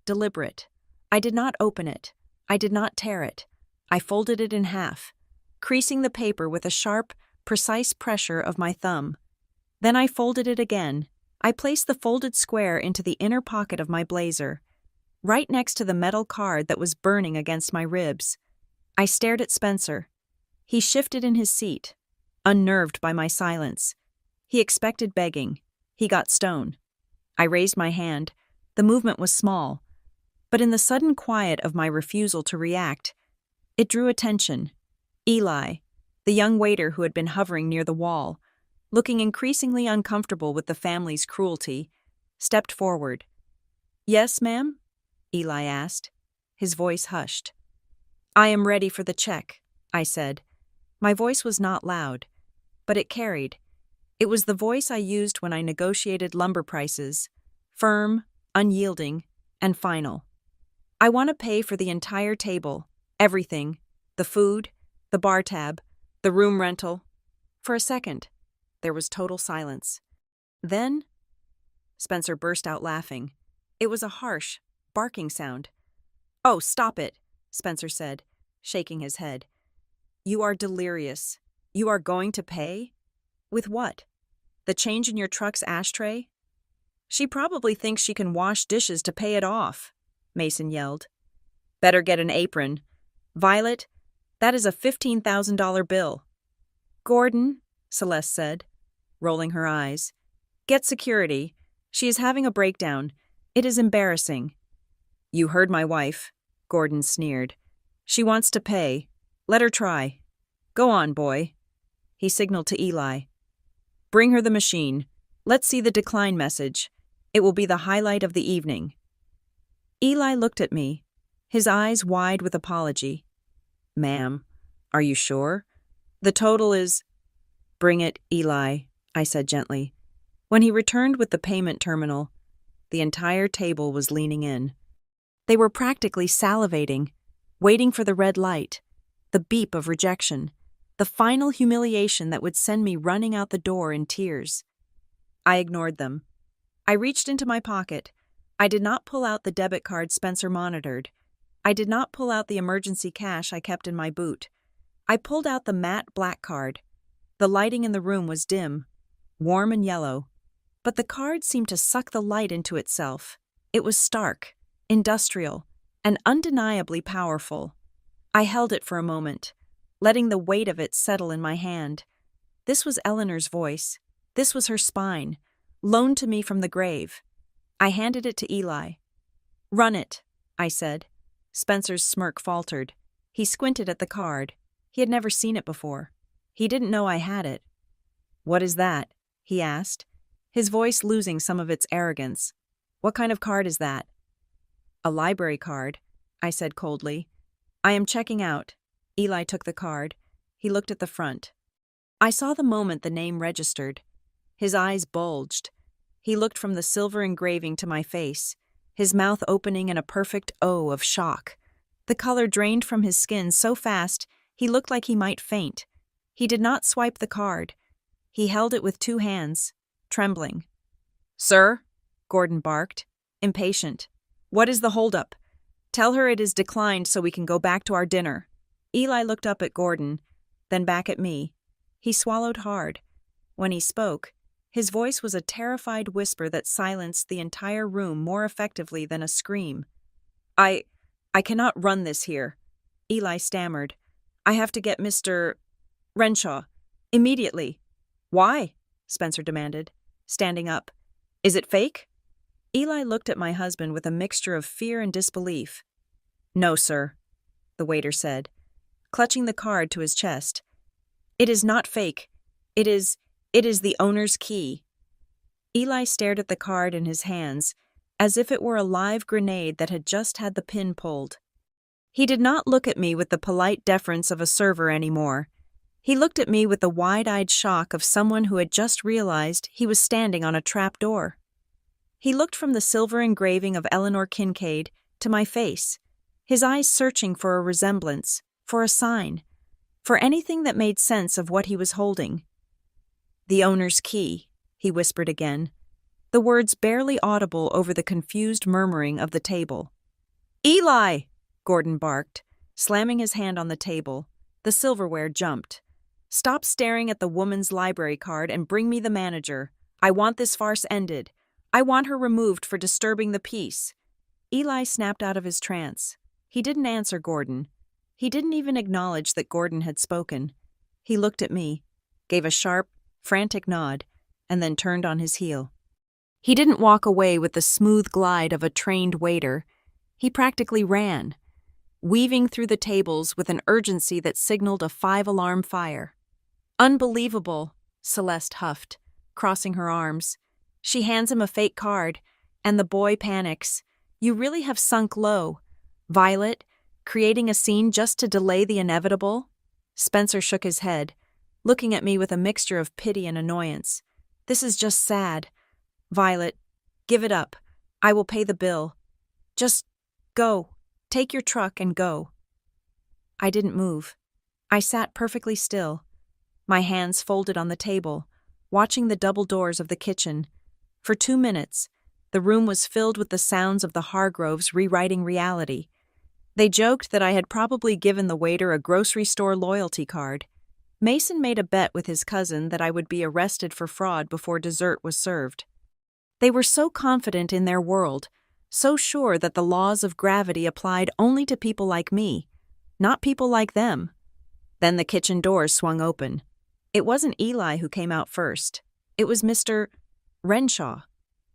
Speaker 1: deliberate. I did not open it. I did not tear it. I folded it in half, creasing the paper with a sharp, precise pressure of my thumb. Then I folded it again. I placed the folded square into the inner pocket of my blazer. right next to the metal card that was burning against my ribs. I stared at Spencer. He shifted in his seat, unnerved by my silence. He expected begging. He got stone. I raised my hand. The movement was small, but in the sudden quiet of my refusal to react, it drew attention. Eli, the young waiter who had been hovering near the wall, looking increasingly uncomfortable with the family's cruelty, stepped forward. "Yes, ma'am?" Eli asked. His voice hushed. "I am ready for the check," I said. My voice was not loud, but it carried. It was the voice I used when I negotiated lumber prices, firm, unyielding, and final. "I want to pay for the entire table, everything, the food, the bar tab, the room rental." For a second, there was total silence. Then, Spencer burst out laughing. It was a harsh, barking sound. "Oh, stop it," Spencer said, shaking his head. "You are delirious. You are going to pay? With what? The change in your truck's ashtray?" "She probably thinks she can wash dishes to pay it off," Mason yelled. "Better get an apron. Violet, that is a $15,000 bill." "Gordon," Celeste said, rolling her eyes, "get security. She is having a breakdown. It is embarrassing." "You heard my wife," Gordon sneered. "She wants to pay. Let her try. Go on, boy." He signaled to Eli. "Bring her the machine. Let's see the decline message. It will be the highlight of the evening." Eli looked at me, his eyes wide with apology. "Ma'am, are you sure? The total is—" "Bring it, Eli," I said gently. When he returned with the payment terminal, the entire table was leaning in. They were practically salivating, waiting for the red light, the beep of rejection, the final humiliation that would send me running out the door in tears. I ignored them. I reached into my pocket. I did not pull out the debit card Spencer monitored. I did not pull out the emergency cash I kept in my boot. I pulled out the matte black card. The lighting in the room was dim, warm and yellow, but the card seemed to suck the light into itself. It was stark, industrial, and undeniably powerful. I held it for a moment, letting the weight of it settle in my hand. This was Eleanor's voice. This was her spine, loaned to me from the grave. I handed it to Eli. "Run it," I said. Spencer's smirk faltered. He squinted at the card. He had never seen it before. He didn't know I had it. "What is that?" he asked, his voice losing some of its arrogance. "What kind of card is that?" "A library card," I said coldly. "I am checking out." Eli took the card. He looked at the front. I saw the moment the name registered. His eyes bulged. He looked from the silver engraving to my face, his mouth opening in a perfect O of shock. The color drained from his skin so fast he looked like he might faint. He did not swipe the card. He held it with two hands, trembling. "Sir," Gordon barked, impatient. "What is the holdup? Tell her it is declined so we can go back to our dinner." Eli looked up at Gordon, then back at me. He swallowed hard. When he spoke, his voice was a terrified whisper that silenced the entire room more effectively than a scream. I cannot run this here," Eli stammered. "I have to get Mr. Renshaw. Immediately." "Why?" Spencer demanded, standing up. "Is it fake?" Eli looked at my husband with a mixture of fear and disbelief. "No, sir," the waiter said, clutching the card to his chest. "It is not fake. It is the owner's key." Eli stared at the card in his hands, as if it were a live grenade that had just had the pin pulled. He did not look at me with the polite deference of a server anymore. He looked at me with the wide-eyed shock of someone who had just realized he was standing on a trap door. He looked from the silver engraving of Eleanor Kincaid to my face, his eyes searching for a resemblance, for a sign, for anything that made sense of what he was holding. "The owner's key," he whispered again, the words barely audible over the confused murmuring of the table. "Eli!" Gordon barked, slamming his hand on the table. The silverware jumped. "Stop staring at the woman's library card and bring me the manager. I want this farce ended. I want her removed for disturbing the peace." Eli snapped out of his trance. He didn't answer Gordon. He didn't even acknowledge that Gordon had spoken. He looked at me, gave a sharp, frantic nod, and then turned on his heel. He didn't walk away with the smooth glide of a trained waiter. He practically ran, weaving through the tables with an urgency that signaled a 5-alarm fire. "Unbelievable," Celeste huffed, crossing her arms. She hands him a fake card, and the boy panics. "You really have sunk low. Violet, creating a scene just to delay the inevitable?" Spencer shook his head, looking at me with a mixture of pity and annoyance. "This is just sad. Violet, give it up. I will pay the bill. Just go. Take your truck and go." I didn't move. I sat perfectly still, my hands folded on the table, watching the double doors of the kitchen. For 2 minutes, the room was filled with the sounds of the Hargroves rewriting reality. They joked that I had probably given the waiter a grocery store loyalty card. Mason made a bet with his cousin that I would be arrested for fraud before dessert was served. They were so confident in their world, so sure that the laws of gravity applied only to people like me, not people like them. Then the kitchen doors swung open. It wasn't Eli who came out first. It was Mr. Renshaw,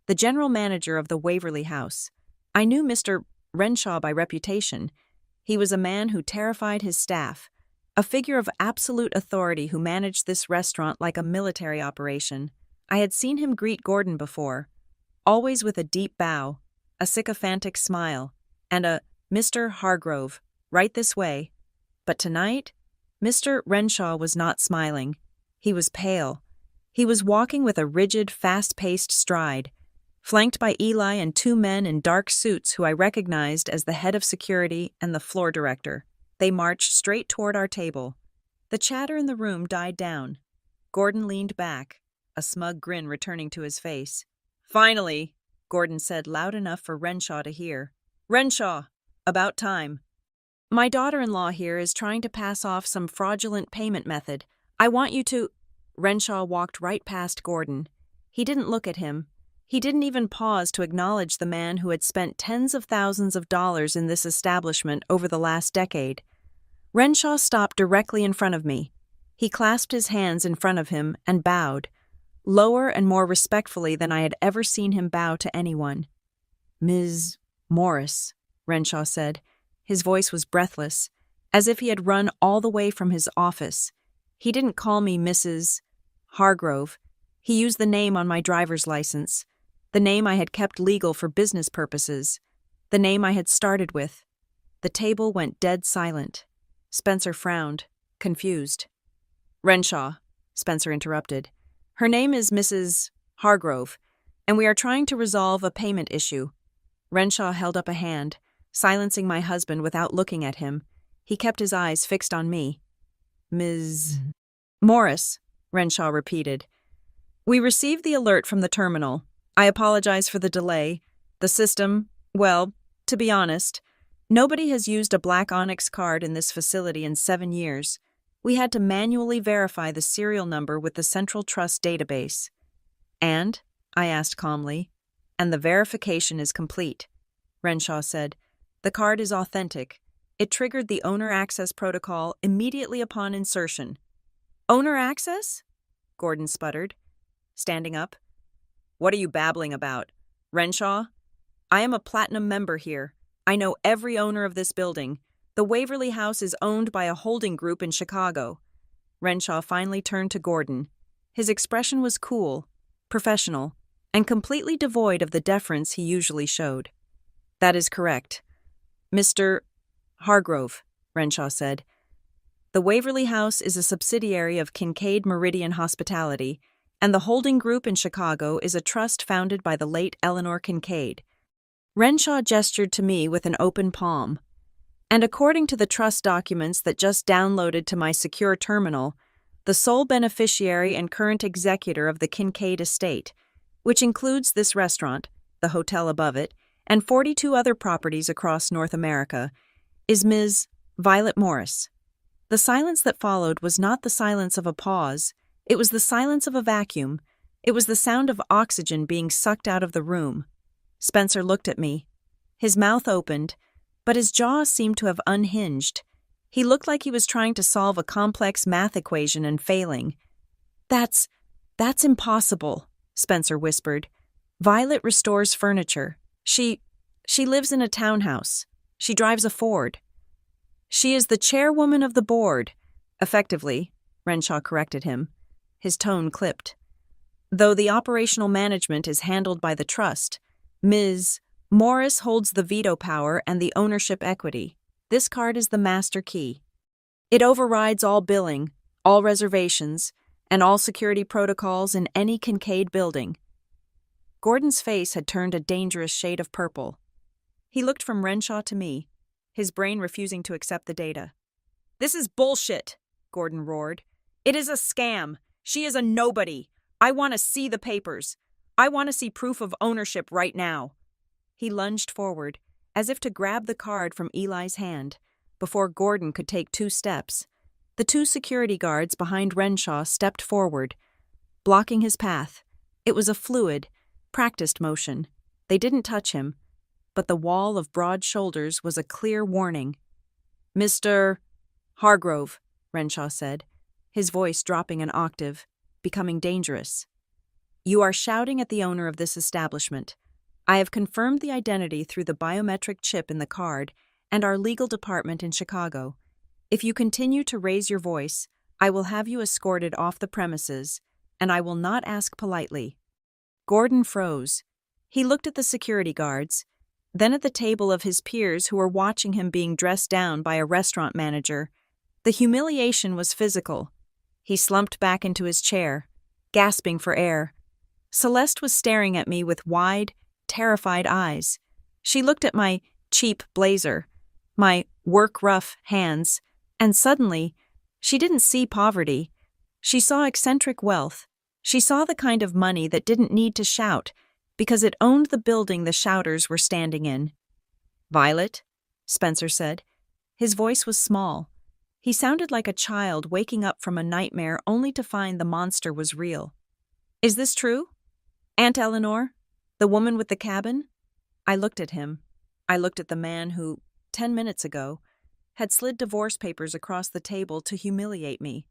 Speaker 1: the general manager of the Waverly House. I knew Mr. Renshaw by reputation. He was a man who terrified his staff, a figure of absolute authority who managed this restaurant like a military operation. I had seen him greet Gordon before, always with a deep bow, a sycophantic smile, and a "Mr. Hargrove, right this way." But tonight, Mr. Renshaw was not smiling. He was pale. He was walking with a rigid, fast-paced stride, flanked by Eli and 2 men in dark suits who I recognized as the head of security and the floor director. They marched straight toward our table. The chatter in the room died down. Gordon leaned back, a smug grin returning to his face. "Finally," Gordon said loud enough for Renshaw to hear. "Renshaw, about time. My daughter-in-law here is trying to pass off some fraudulent payment method. I want you to—" Renshaw walked right past Gordon. He didn't look at him. He didn't even pause to acknowledge the man who had spent tens of thousands of dollars in this establishment over the last decade. Renshaw stopped directly in front of me. He clasped his hands in front of him and bowed, lower and more respectfully than I had ever seen him bow to anyone. "Ms. Morris," Renshaw said. His voice was breathless, as if he had run all the way from his office. He didn't call me Mrs. Hargrove. He used the name on my driver's license, the name I had kept legal for business purposes, the name I had started with. The table went dead silent. Spencer frowned, confused. "Renshaw," Spencer interrupted. "Her name is Mrs. Hargrove, and we are trying to resolve a payment issue." Renshaw held up a hand, silencing my husband without looking at him. He kept his eyes fixed on me. "Ms. Morris," Renshaw repeated. "We received the alert from the terminal. I apologize for the delay. The system, well, to be honest, nobody has used a black onyx card in this facility in 7 years. We had to manually verify the serial number with the Central Trust database." "And?" I asked calmly. "And the verification is complete," Renshaw said. "The card is authentic. It triggered the owner access protocol immediately upon insertion." "Owner access?" Gordon sputtered, standing up. "What are you babbling about? Renshaw? I am a platinum member here. I know every owner of this building. The Waverly House is owned by a holding group in Chicago." Renshaw finally turned to Gordon. His expression was cool, professional, and completely devoid of the deference he usually showed. "That is correct. Mr. Hargrove," Renshaw said. "The Waverly House is a subsidiary of Kincaid Meridian Hospitality, and the holding group in Chicago is a trust founded by the late Eleanor Kincaid." Renshaw gestured to me with an open palm. "And according to the trust documents that just downloaded to my secure terminal, the sole beneficiary and current executor of the Kincaid estate, which includes this restaurant, the hotel above it, and 42 other properties across North America, is Ms. Violet Morris." The silence that followed was not the silence of a pause. It was the silence of a vacuum. It was the sound of oxygen being sucked out of the room. Spencer looked at me. His mouth opened, but his jaw seemed to have unhinged. He looked like he was trying to solve a complex math equation and failing. That's impossible, Spencer whispered. Violet restores furniture. She lives in a townhouse. She drives a Ford. She is the chairwoman of the board. Effectively, Renshaw corrected him. His tone clipped. Though the operational management is handled by the trust, Ms. Morris holds the veto power and the ownership equity. This card is the master key. It overrides all billing, all reservations, and all security protocols in any Kincaid building. Gordon's face had turned a dangerous shade of purple. He looked from Renshaw to me, his brain refusing to accept the data. "This is bullshit," Gordon roared. "It is a scam. She is a nobody. I want to see the papers. I want to see proof of ownership right now." He lunged forward, as if to grab the card from Eli's hand, before Gordon could take 2 steps. The 2 security guards behind Renshaw stepped forward, blocking his path. It was a fluid, practiced motion. They didn't touch him, but the wall of broad shoulders was a clear warning. "Mr. Hargrove," Renshaw said, his voice dropping an octave, becoming dangerous. "You are shouting at the owner of this establishment. I have confirmed the identity through the biometric chip in the card and our legal department in Chicago. If you continue to raise your voice, I will have you escorted off the premises, and I will not ask politely." Gordon froze. He looked at the security guards, then at the table of his peers who were watching him being dressed down by a restaurant manager. The humiliation was physical. He slumped back into his chair, gasping for air. Celeste was staring at me with wide, terrified eyes. She looked at my cheap blazer, my work-rough hands, and suddenly, she didn't see poverty. She saw eccentric wealth. She saw the kind of money that didn't need to shout, because it owned the building the shouters were standing in. "Violet," Spencer said. His voice was small. He sounded like a child waking up from a nightmare only to find the monster was real. "Is this true? Aunt Eleanor? The woman with the cabin?" I looked at him. I looked at the man who, 10 minutes ago, had slid divorce papers across the table to humiliate me.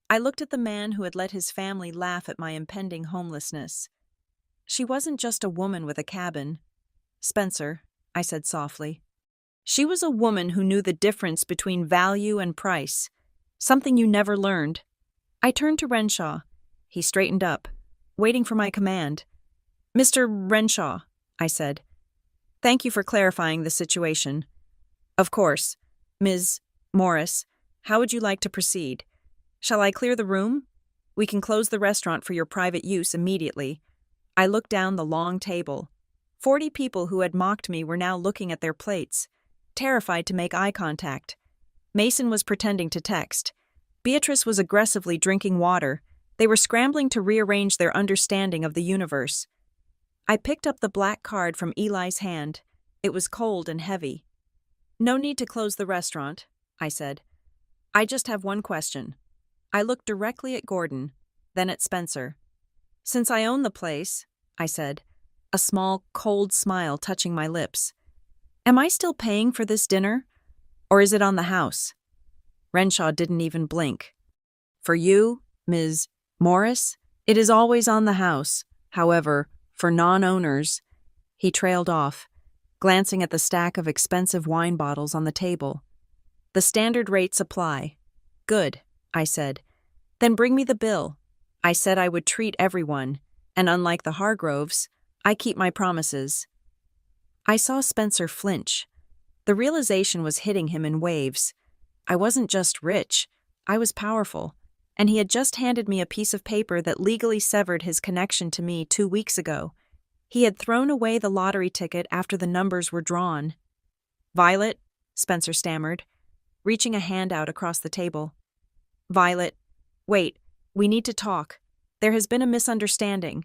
Speaker 1: I looked at the man who had let his family laugh at my impending homelessness. "She wasn't just a woman with a cabin, Spencer," I said softly. "She was a woman who knew the difference between value and price, something you never learned." I turned to Renshaw. He straightened up, waiting for my command. "Mr. Renshaw," I said, "thank you for clarifying the situation. Of course, Ms. Morris, how would you like to proceed? Shall I clear the room? We can close the restaurant for your private use immediately." I looked down the long table. 40 people who had mocked me were now looking at their plates, terrified to make eye contact. Mason was pretending to text. Beatrice was aggressively drinking water. They were scrambling to rearrange their understanding of the universe. I picked up the black card from Eli's hand. It was cold and heavy. "No need to close the restaurant," I said. "I just have one question." I looked directly at Gordon, then at Spencer. "Since I own the place," I said, a small, cold smile touching my lips, "am I still paying for this dinner? Or is it on the house?" Renshaw didn't even blink. "For you, Ms. Morris, it is always on the house. However, for non-owners," he trailed off, glancing at the stack of expensive wine bottles on the table. "The standard rates apply." "Good," I said. "Then bring me the bill. I said I would treat everyone, and unlike the Hargroves, I keep my promises." I saw Spencer flinch. The realization was hitting him in waves. I wasn't just rich, I was powerful, and he had just handed me a piece of paper that legally severed his connection to me 2 weeks ago. He had thrown away the lottery ticket after the numbers were drawn. "Violet," Spencer stammered, reaching a hand out across the table. "Violet, wait, we need to talk. There has been a misunderstanding."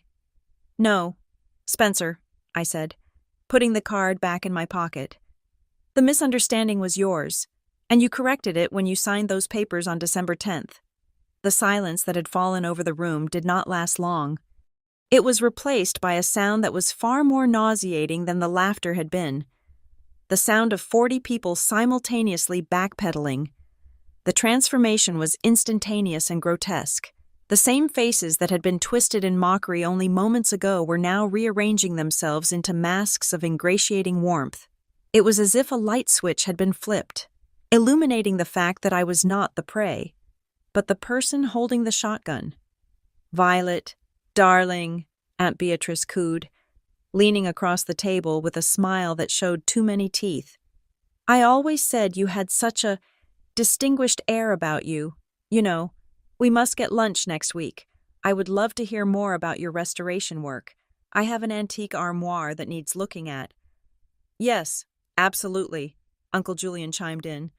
Speaker 1: "No, Spencer," I said, putting the card back in my pocket. "The misunderstanding was yours, and you corrected it when you signed those papers on December 10th. The silence that had fallen over the room did not last long. It was replaced by a sound that was far more nauseating than the laughter had been. the sound of 40 people simultaneously backpedaling. The transformation was instantaneous and grotesque. The same faces that had been twisted in mockery only moments ago were now rearranging themselves into masks of ingratiating warmth. It was as if a light switch had been flipped, illuminating the fact that I was not the prey, but the person holding the shotgun. "Violet, darling," Aunt Beatrice cooed, leaning across the table with a smile that showed too many teeth. "I always said you had such a distinguished air about you. You know, we must get lunch next week. I would love to hear more about your restoration work. I have an antique armoire that needs looking at." "Yes, absolutely," Uncle Julian chimed in,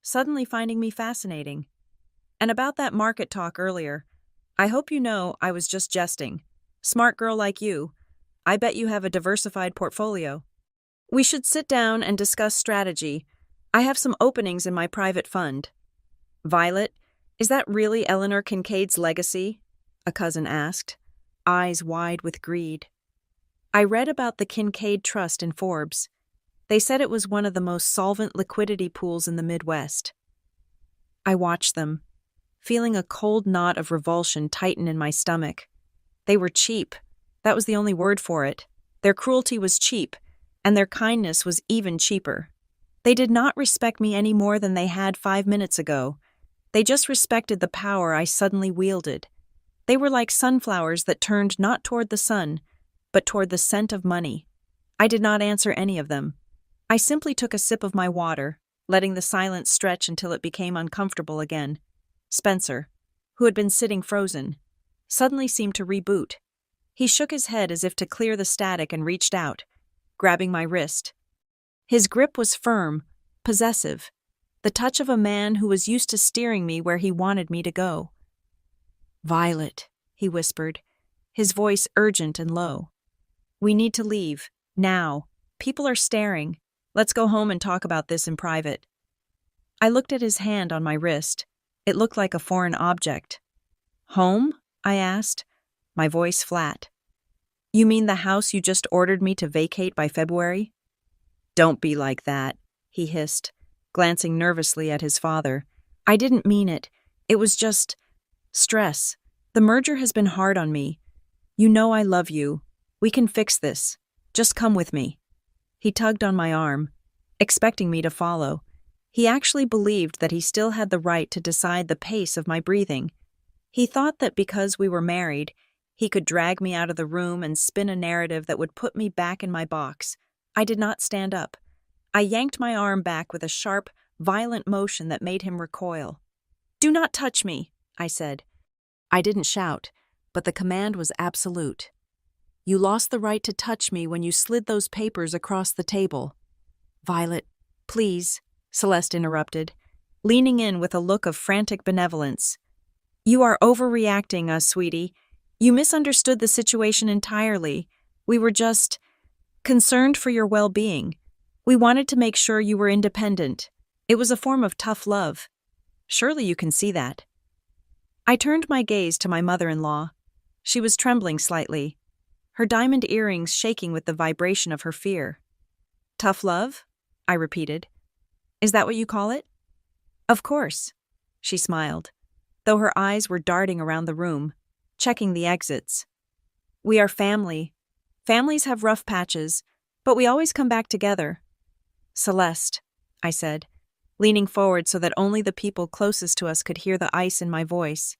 Speaker 1: suddenly finding me fascinating. "And about that market talk earlier, I hope you know I was just jesting. Smart girl like you, I bet you have a diversified portfolio. We should sit down and discuss strategy. I have some openings in my private fund." "Violet, is that really Eleanor Kincaid's legacy?" a cousin asked, eyes wide with greed. I read about the Kincaid Trust in Forbes. They said it was one of the most solvent liquidity pools in the Midwest. I watched them, feeling a cold knot of revulsion tighten in my stomach. They were cheap. That was the only word for it. Their cruelty was cheap, and their kindness was even cheaper. They did not respect me any more than they had 5 minutes ago. They just respected the power I suddenly wielded. They were like sunflowers that turned not toward the sun, but toward the scent of money. I did not answer any of them. I simply took a sip of my water, letting the silence stretch until it became uncomfortable again. Spencer, who had been sitting frozen, suddenly seemed to reboot. He shook his head as if to clear the static and reached out, grabbing my wrist. His grip was firm, possessive, the touch of a man who was used to steering me where he wanted me to go. "Violet," he whispered, his voice urgent and low. "We need to leave, now. People are staring. Let's go home and talk about this in private." I looked at his hand on my wrist. It looked like a foreign object. "Home?" I asked, my voice flat. "You mean the house you just ordered me to vacate by February?" "Don't be like that," he hissed, glancing nervously at his father. "I didn't mean it. It was just stress. The merger has been hard on me. You know I love you. We can fix this. Just come with me." He tugged on my arm, expecting me to follow. He actually believed that he still had the right to decide the pace of my breathing. He thought that because we were married, he could drag me out of the room and spin a narrative that would put me back in my box. I did not stand up. I yanked my arm back with a sharp, violent motion that made him recoil. "Do not touch me," I said. I didn't shout, but the command was absolute. "You lost the right to touch me when you slid those papers across the table." "Violet, please," Celeste interrupted, leaning in with a look of frantic benevolence. "You are overreacting, sweetie. You misunderstood the situation entirely. We were just concerned for your well-being. We wanted to make sure you were independent. It was a form of tough love. Surely you can see that." I turned my gaze to my mother-in-law. She was trembling slightly, her diamond earrings shaking with the vibration of her fear. "Tough love?" I repeated. "Is that what you call it?" "Of course," she smiled, though her eyes were darting around the room, checking the exits. "We are family. Families have rough patches, but we always come back together." "Celeste," I said, leaning forward so that only the people closest to us could hear the ice in my voice.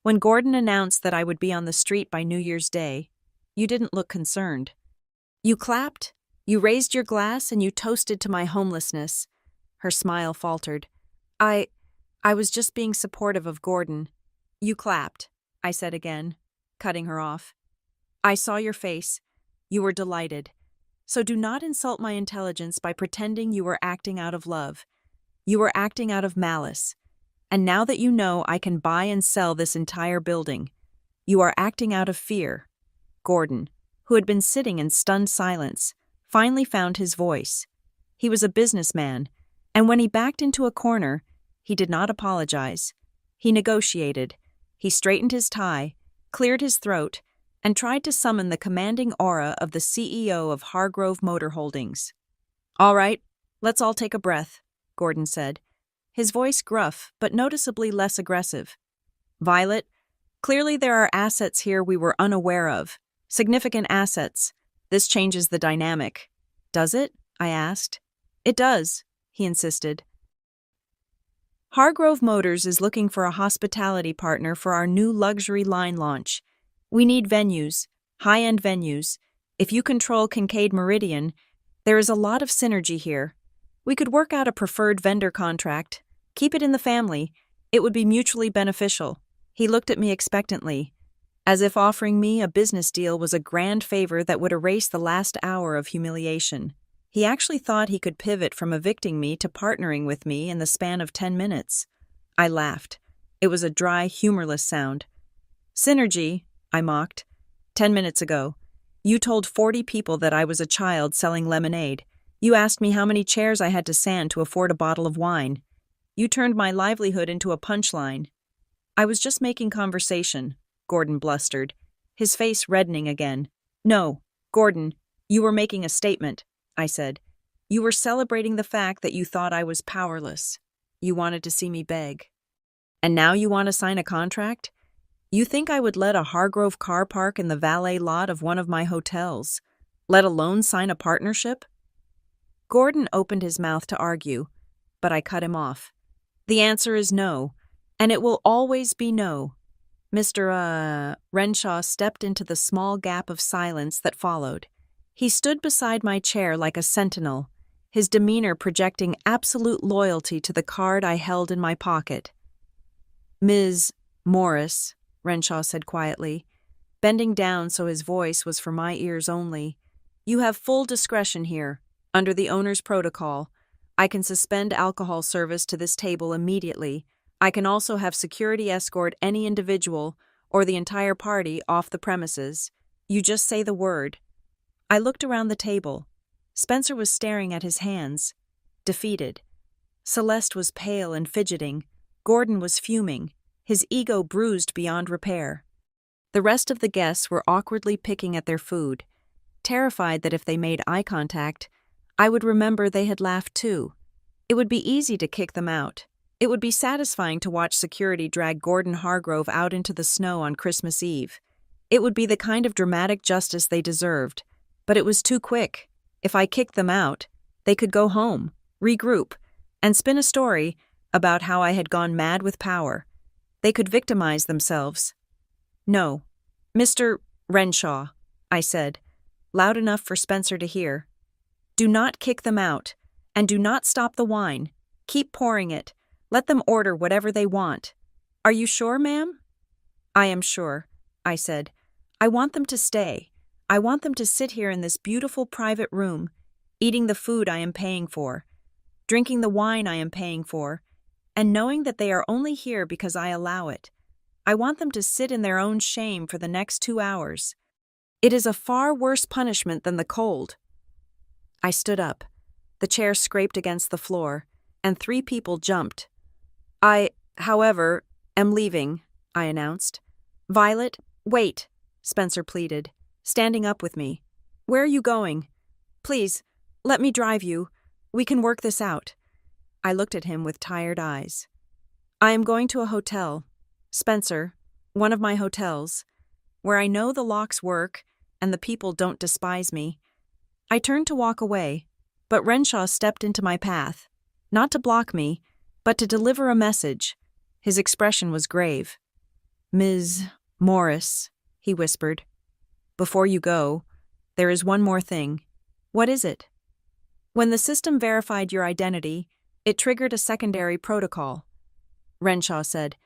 Speaker 1: "When Gordon announced that I would be on the street by New Year's Day, you didn't look concerned. You clapped, you raised your glass, and you toasted to my homelessness." Her smile faltered. I was just being supportive of Gordon." "You clapped," I said again, cutting her off. "I saw your face. You were delighted. So do not insult my intelligence by pretending you were acting out of love. You were acting out of malice. And now that you know I can buy and sell this entire building, you are acting out of fear." Gordon, who had been sitting in stunned silence, finally found his voice. He was a businessman, and when he backed into a corner, he did not apologize. He negotiated. He straightened his tie, cleared his throat, and tried to summon the commanding aura of the CEO of Hargrove Motor Holdings. All right, let's all take a breath, Gordon said, his voice gruff but noticeably less aggressive. Violet, clearly there are assets here we were unaware of. Significant assets. This changes the dynamic. Does it? I asked. It does, he insisted. Hargrove Motors is looking for a hospitality partner for our new luxury line launch. We need venues, high-end venues. If you control Kincaid Meridian, there is a lot of synergy here. We could work out a preferred vendor contract. Keep it in the family. It would be mutually beneficial. He looked at me expectantly, as if offering me a business deal was a grand favor that would erase the last hour of humiliation. He actually thought he could pivot from evicting me to partnering with me in the span of 10 minutes. I laughed. It was a dry, humorless sound. Synergy, I mocked. 10 minutes ago, you told 40 people that I was a child selling lemonade. You asked me how many chairs I had to sand to afford a bottle of wine. You turned my livelihood into a punchline. I was just making conversation, Gordon blustered, his face reddening again. No, Gordon, you were making a statement, I said. You were celebrating the fact that you thought I was powerless. You wanted to see me beg. And now you want to sign a contract? You think I would let a Hargrove car park in the valet lot of one of my hotels, let alone sign a partnership? Gordon opened his mouth to argue, but I cut him off. The answer is no, and it will always be no. Mr. Renshaw stepped into the small gap of silence that followed. He stood beside my chair like a sentinel, his demeanor projecting absolute loyalty to the card I held in my pocket. Ms. Morris, Renshaw said quietly, bending down so his voice was for my ears only, you have full discretion here. Under the owner's protocol, I can suspend alcohol service to this table immediately. I can also have security escort any individual or the entire party off the premises. You just say the word. I looked around the table. Spencer was staring at his hands, defeated. Celeste was pale and fidgeting. Gordon was fuming, his ego bruised beyond repair. The rest of the guests were awkwardly picking at their food, terrified that if they made eye contact, I would remember they had laughed too. It would be easy to kick them out. It would be satisfying to watch security drag Gordon Hargrove out into the snow on Christmas Eve. It would be the kind of dramatic justice they deserved. But it was too quick. If I kicked them out, they could go home, regroup, and spin a story about how I had gone mad with power. They could victimize themselves. No, Mr. Renshaw, I said, loud enough for Spencer to hear. Do not kick them out, and do not stop the wine. Keep pouring it. Let them order whatever they want. Are you sure, ma'am? I am sure, I said. I want them to stay. I want them to sit here in this beautiful private room, eating the food I am paying for, drinking the wine I am paying for, and knowing that they are only here because I allow it. I want them to sit in their own shame for the next 2 hours. It is a far worse punishment than the cold. I stood up. The chair scraped against the floor, and 3 people jumped. I, however, am leaving, I announced. Violet, wait, Spencer pleaded, standing up with me. Where are you going? Please, let me drive you. We can work this out. I looked at him with tired eyes. I am going to a hotel. Spencer, one of my hotels, where I know the locks work and the people don't despise me. I turned to walk away, but Renshaw stepped into my path, not to block me, but to deliver a message. His expression was grave. Ms. Morris, he whispered. Before you go, there is one more thing. What is it? When the system verified your identity, it triggered a secondary protocol. Renshaw said,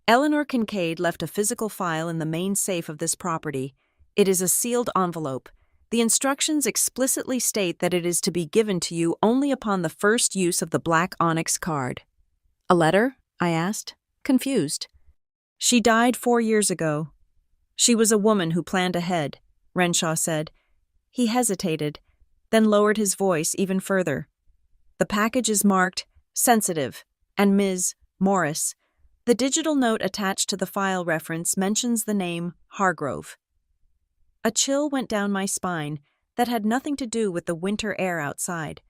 Speaker 1: Eleanor Kincaid left a physical file in the main safe of this property. It is a sealed envelope. The instructions explicitly state that it is to be given to you only upon the first use of the black onyx card. A letter? I asked, confused. She died 4 years ago. She was a woman who planned ahead, Renshaw said. He hesitated, then lowered his voice even further. The package is marked sensitive, and Ms. Morris. The digital note attached to the file reference mentions the name Hargrove. A chill went down my spine that had nothing to do with the winter air outside.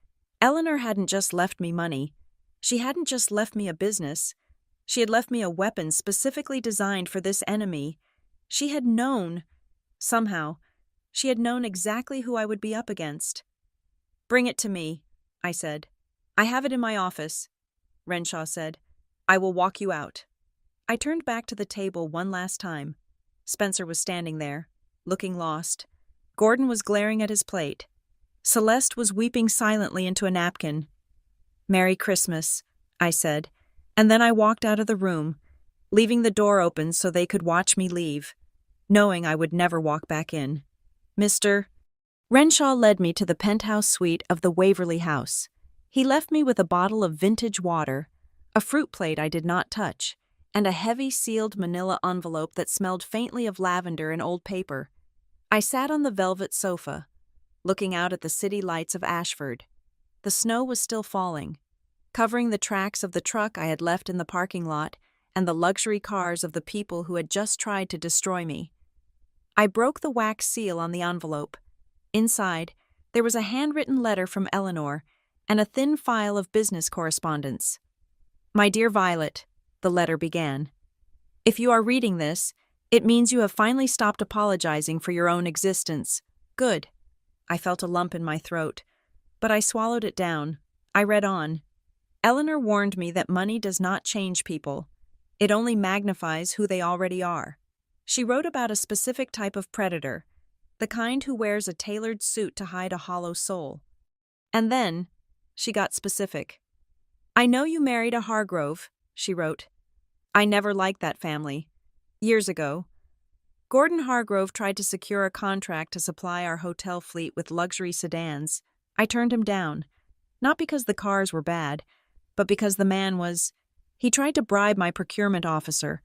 Speaker 1: Eleanor hadn't just left me money. She hadn't just left me a business. She had left me a weapon specifically designed for this enemy. She had known, somehow, she had known exactly who I would be up against. "Bring it to me," I said. "I have it in my office," Renshaw said. "I will walk you out." I turned back to the table one last time. Spencer was standing there, looking lost. Gordon was glaring at his plate. Celeste was weeping silently into a napkin. "Merry Christmas," I said, and then I walked out of the room, leaving the door open so they could watch me leave, knowing I would never walk back in. Mr. Renshaw led me to the penthouse suite of the Waverly House. He left me with a bottle of vintage water, a fruit plate I did not touch, and a heavy sealed manila envelope that smelled faintly of lavender and old paper. I sat on the velvet sofa, looking out at the city lights of Ashford. The snow was still falling, covering the tracks of the truck I had left in the parking lot and the luxury cars of the people who had just tried to destroy me. I broke the wax seal on the envelope. Inside, there was a handwritten letter from Eleanor and a thin file of business correspondence. "My dear Violet," the letter began. "If you are reading this, it means you have finally stopped apologizing for your own existence. Good." I felt a lump in my throat, but I swallowed it down. I read on. "Eleanor warned me that money does not change people. It only magnifies who they already are. She wrote about a specific type of predator, the kind who wears a tailored suit to hide a hollow soul. And then, she got specific. I know you married a Hargrove," she wrote. "I never liked that family. Years ago, Gordon Hargrove tried to secure a contract to supply our hotel fleet with luxury sedans. I turned him down, not because the cars were bad, but because the man was... He tried to bribe my procurement officer.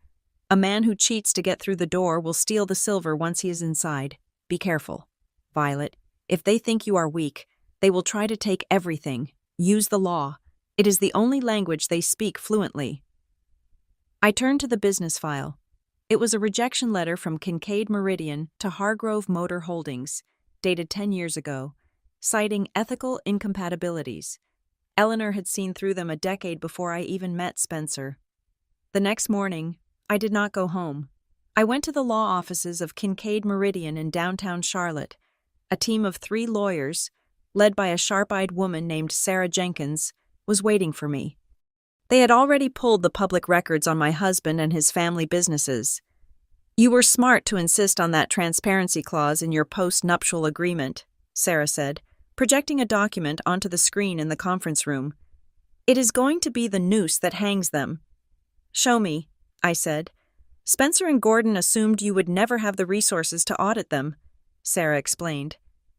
Speaker 1: A man who cheats to get through the door will steal the silver once he is inside. Be careful, Violet. If they think you are weak, they will try to take everything. Use the law. It is the only language they speak fluently." I turned to the business file. It was a rejection letter from Kincaid Meridian to Hargrove Motor Holdings, dated 10 years ago, citing ethical incompatibilities. Eleanor had seen through them a decade before I even met Spencer. The next morning, I did not go home. I went to the law offices of Kincaid Meridian in downtown Charlotte. A team of 3 lawyers, led by a sharp-eyed woman named Sarah Jenkins, was waiting for me. They had already pulled the public records on my husband and his family businesses. "You were smart to insist on that transparency clause in your post-nuptial agreement," Sarah said, projecting a document onto the screen in the conference room. "It is going to be the noose that hangs them." "Show me," I said. "Spencer and Gordon assumed you would never have the resources to audit them," Sarah explained,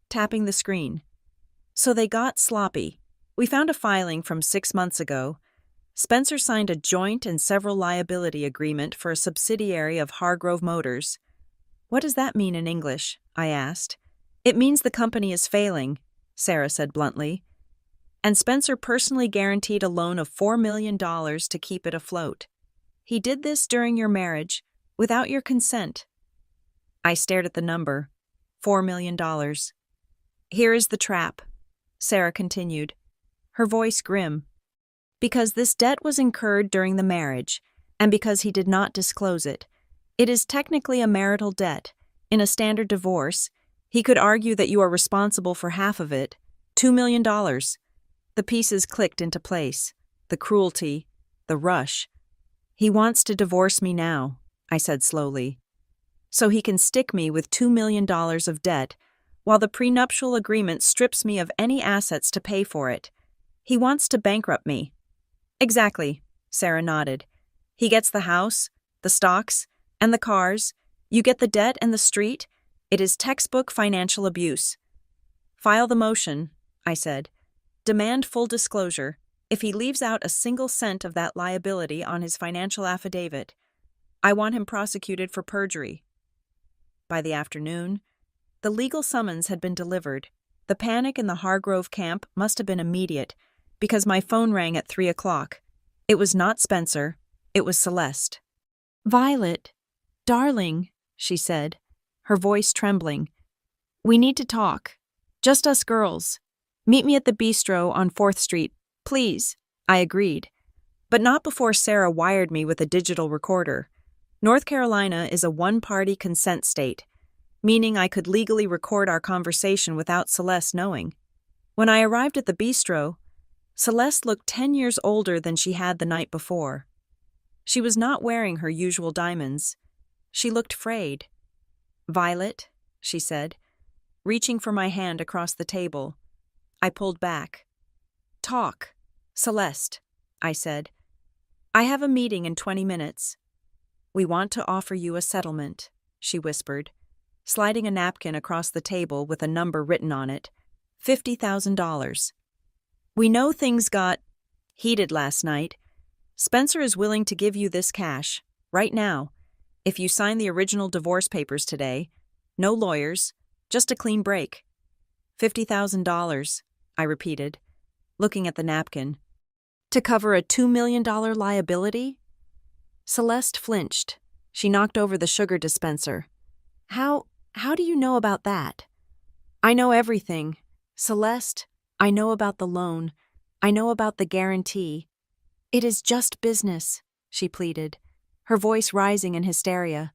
Speaker 1: tapping the screen. "So they got sloppy. We found a filing from 6 months ago. Spencer signed a joint and several liability agreement for a subsidiary of Hargrove Motors." "What does that mean in English?" I asked. "It means the company is failing," Sarah said bluntly. "And Spencer personally guaranteed a loan of $4 million to keep it afloat. He did this during your marriage, without your consent." I stared at the number. $4 million. "Here is the trap," Sarah continued, her voice grim. "Because this debt was incurred during the marriage, and because he did not disclose it, it is technically a marital debt. In a standard divorce, he could argue that you are responsible for half of it, $2 million. The pieces clicked into place. The cruelty, the rush. "He wants to divorce me now," I said slowly, "so he can stick me with $2 million of debt, while the prenuptial agreement strips me of any assets to pay for it. He wants to bankrupt me." "Exactly," Sarah nodded. "He gets the house, the stocks, and the cars. You get the debt and the street. It is textbook financial abuse." "File the motion," I said. "Demand full disclosure. If he leaves out a single cent of that liability on his financial affidavit, I want him prosecuted for perjury." By the afternoon, the legal summons had been delivered. The panic in the Hargrove camp must have been immediate, because my phone rang at 3 o'clock. It was not Spencer, it was Celeste. "Violet, darling," she said, her voice trembling. "We need to talk. Just us girls." Meet me at the bistro on 4th Street, please. I agreed. But not before Sarah wired me with a digital recorder. North Carolina is a one-party consent state, meaning I could legally record our conversation without Celeste knowing. When I arrived at the bistro, Celeste looked 10 years older than she had the night before. She was not wearing her usual diamonds. She looked frayed. "Violet," she said, reaching for my hand across the table. I pulled back. "Talk, Celeste," I said. "I have a meeting in 20 minutes. "We want to offer you a settlement," she whispered, sliding a napkin across the table with a number written on it. $50,000. "We know things got heated last night. Spencer is willing to give you this cash, right now, if you sign the original divorce papers today. No lawyers, just a clean break." $50,000, I repeated, looking at the napkin. "To cover a $2 million liability?" Celeste flinched. She knocked over the sugar dispenser. How do you know about that?" "I know everything. Celeste, I know about the loan. I know about the guarantee." "It is just business," she pleaded, her voice rising in hysteria.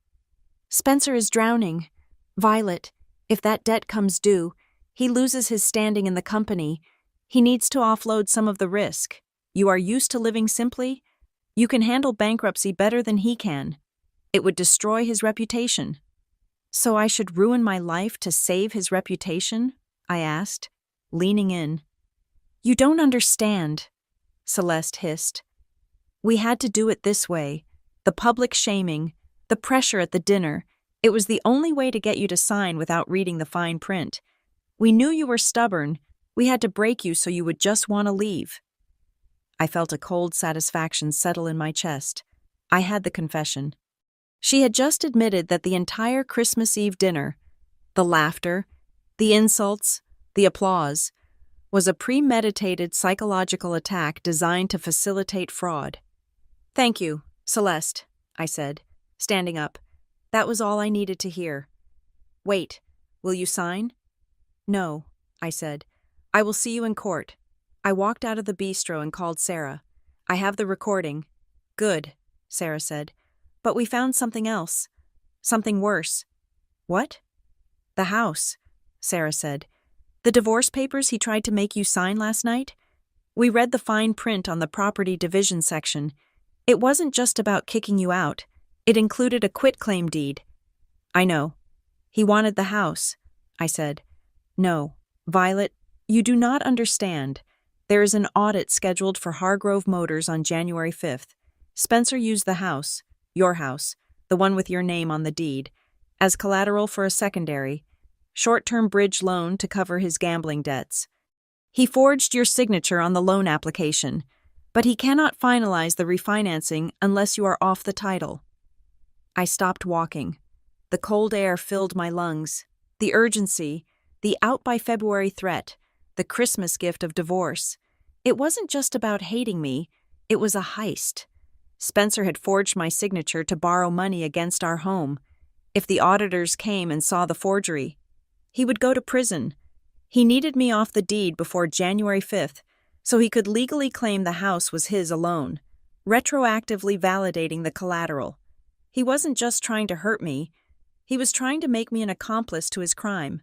Speaker 1: "Spencer is drowning. Violet, if that debt comes due, he loses his standing in the company. He needs to offload some of the risk. You are used to living simply? You can handle bankruptcy better than he can. It would destroy his reputation." "So I should ruin my life to save his reputation?" I asked, leaning in. "You don't understand," Celeste hissed. "We had to do it this way. The public shaming, the pressure at the dinner. It was the only way to get you to sign without reading the fine print. We knew you were stubborn. We had to break you so you would just want to leave." I felt a cold satisfaction settle in my chest. I had the confession. She had just admitted that the entire Christmas Eve dinner, the laughter, the insults, the applause, was a premeditated psychological attack designed to facilitate fraud. "Thank you, Celeste," I said, standing up. "That was all I needed to hear." "Wait, will you sign?" "No," I said. "I will see you in court." I walked out of the bistro and called Sarah. "I have the recording." "Good," Sarah said. "But we found something else. Something worse." "What?" "The house," Sarah said. "The divorce papers he tried to make you sign last night? We read the fine print on the property division section. It wasn't just about kicking you out. It included a quitclaim deed." "I know. He wanted the house," I said. "No, Violet, you do not understand. There is an audit scheduled for Hargrove Motors on January 5th. Spencer used the house, your house, the one with your name on the deed, as collateral for a secondary, short-term bridge loan to cover his gambling debts. He forged your signature on the loan application, but he cannot finalize the refinancing unless you are off the title." I stopped walking. The cold air filled my lungs. The urgency, the out-by-February threat, the Christmas gift of divorce. It wasn't just about hating me, it was a heist. Spencer had forged my signature to borrow money against our home. If the auditors came and saw the forgery, he would go to prison. He needed me off the deed before January 5th, so he could legally claim the house was his alone, retroactively validating the collateral. He wasn't just trying to hurt me, he was trying to make me an accomplice to his crime.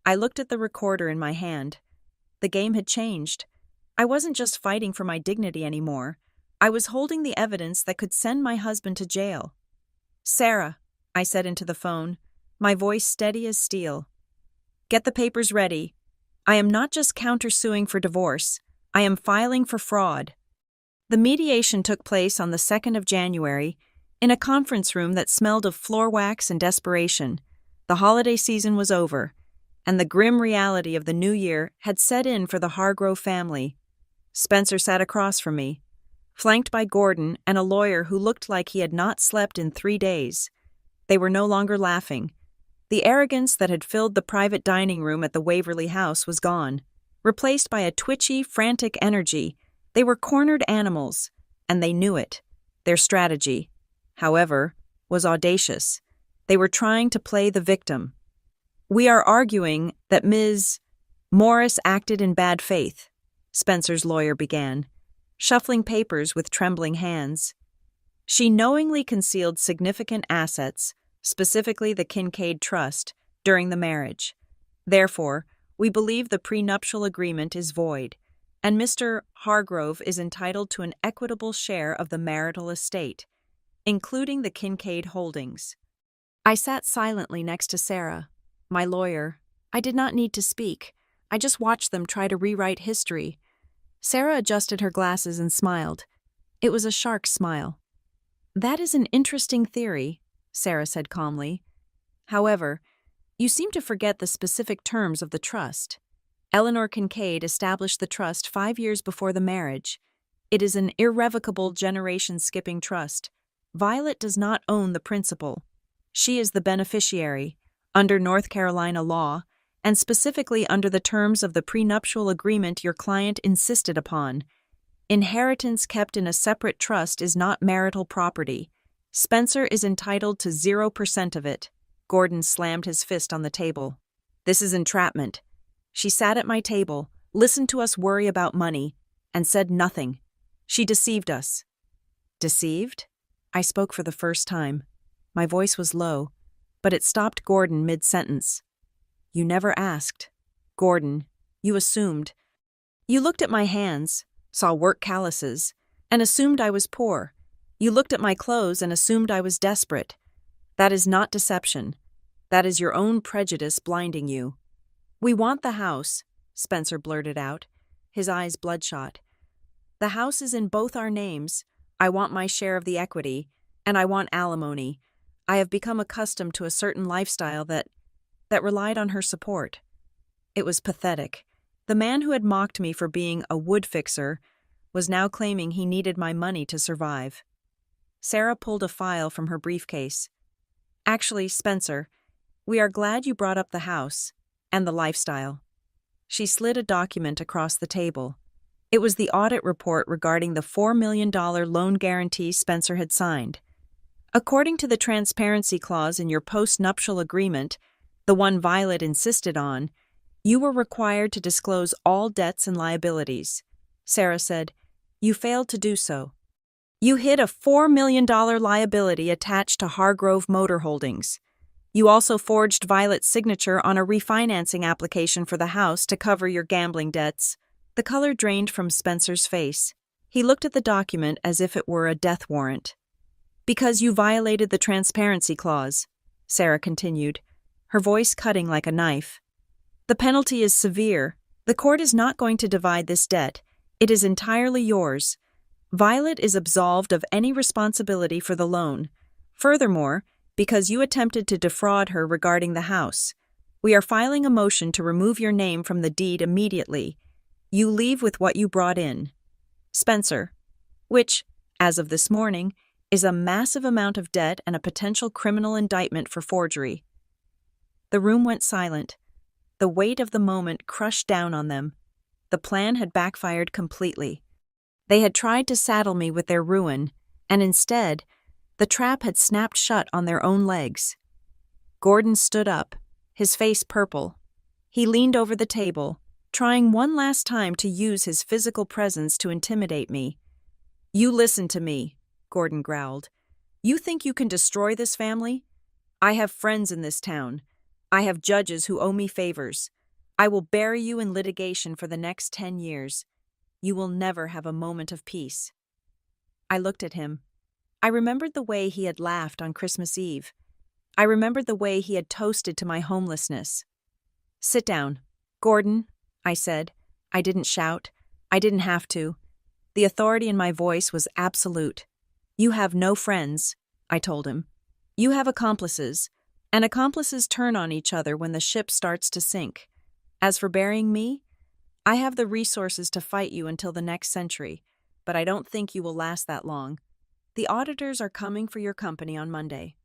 Speaker 1: I looked at the recorder in my hand. The game had changed. I wasn't just fighting for my dignity anymore. I was holding the evidence that could send my husband to jail. "Sarah," I said into the phone, my voice steady as steel. "Get the papers ready. I am not just countersuing for divorce. I am filing for fraud." The mediation took place on the 2nd of January in a conference room that smelled of floor wax and desperation. The holiday season was over, and the grim reality of the new year had set in for the Hargrove family. Spencer sat across from me, flanked by Gordon and a lawyer who looked like he had not slept in 3 days. They were no longer laughing. The arrogance that had filled the private dining room at the Waverly House was gone, replaced by a twitchy, frantic energy. They were cornered animals, and they knew it. Their strategy, however, was audacious. They were trying to play the victim. "We are arguing that Ms. Morris acted in bad faith, Spencer's lawyer began, shuffling papers with trembling hands. She knowingly concealed significant assets, specifically the Kincaid Trust, during the marriage. Therefore, we believe the prenuptial agreement is void, and Mr. Hargrove is entitled to an equitable share of the marital estate, including the Kincaid holdings. I sat silently next to Sarah, my lawyer. I did not need to speak. I just watched them try to rewrite history. Sarah adjusted her glasses and smiled. It was a shark smile. "That is an interesting theory," Sarah said calmly. "However, you seem to forget the specific terms of the trust. Eleanor Kincaid established the trust 5 years before the marriage. It is an irrevocable generation-skipping trust. Violet does not own the principal. She is the beneficiary, under North Carolina law, and specifically under the terms of the prenuptial agreement your client insisted upon. Inheritance kept in a separate trust is not marital property. Spencer is entitled to 0% of it." Gordon slammed his fist on the table. "This is entrapment. She sat at my table, listened to us worry about money, and said nothing. She deceived us." "Deceived?" I spoke for the first time. My voice was low, but it stopped Gordon mid-sentence. "You never asked. Gordon, you assumed. You looked at my hands, saw work calluses, and assumed I was poor. You looked at my clothes and assumed I was desperate. That is not deception. That is your own prejudice blinding you." "We want the house," Spencer blurted out, his eyes bloodshot. "The house is in both our names. I want my share of the equity, and I want alimony. I have become accustomed to a certain lifestyle that relied on her support." It was pathetic. The man who had mocked me for being a wood fixer was now claiming he needed my money to survive. Sarah pulled a file from her briefcase. "Actually, Spencer, we are glad you brought up the house and the lifestyle." She slid a document across the table. It was the audit report regarding the $4 million loan guarantee Spencer had signed. "According to the transparency clause in your post-nuptial agreement, the one Violet insisted on, you were required to disclose all debts and liabilities." Sarah said, "You failed to do so. You hid a $4 million liability attached to Hargrove Motor Holdings. You also forged Violet's signature on a refinancing application for the house to cover your gambling debts." The color drained from Spencer's face. He looked at the document as if it were a death warrant. "Because you violated the transparency clause," Sarah continued, her voice cutting like a knife. "The penalty is severe. The court is not going to divide this debt. It is entirely yours. Violet is absolved of any responsibility for the loan. Furthermore, because you attempted to defraud her regarding the house, we are filing a motion to remove your name from the deed immediately. You leave with what you brought in. Spencer," which, as of this morning, is a massive amount of debt and a potential criminal indictment for forgery. The room went silent. The weight of the moment crushed down on them. The plan had backfired completely. They had tried to saddle me with their ruin, and instead, the trap had snapped shut on their own legs. Gordon stood up, his face purple. He leaned over the table, trying one last time to use his physical presence to intimidate me. "You listen to me," Gordon growled. "You think you can destroy this family? I have friends in this town. I have judges who owe me favors. I will bury you in litigation for the next 10 years. You will never have a moment of peace." I looked at him. I remembered the way he had laughed on Christmas Eve. I remembered the way he had toasted to my homelessness. "Sit down, Gordon," I said. I didn't shout. I didn't have to. The authority in my voice was absolute. "You have no friends," I told him. "You have accomplices, and accomplices turn on each other when the ship starts to sink. As for burying me, I have the resources to fight you until the next century, but I don't think you will last that long. The auditors are coming for your company on Monday.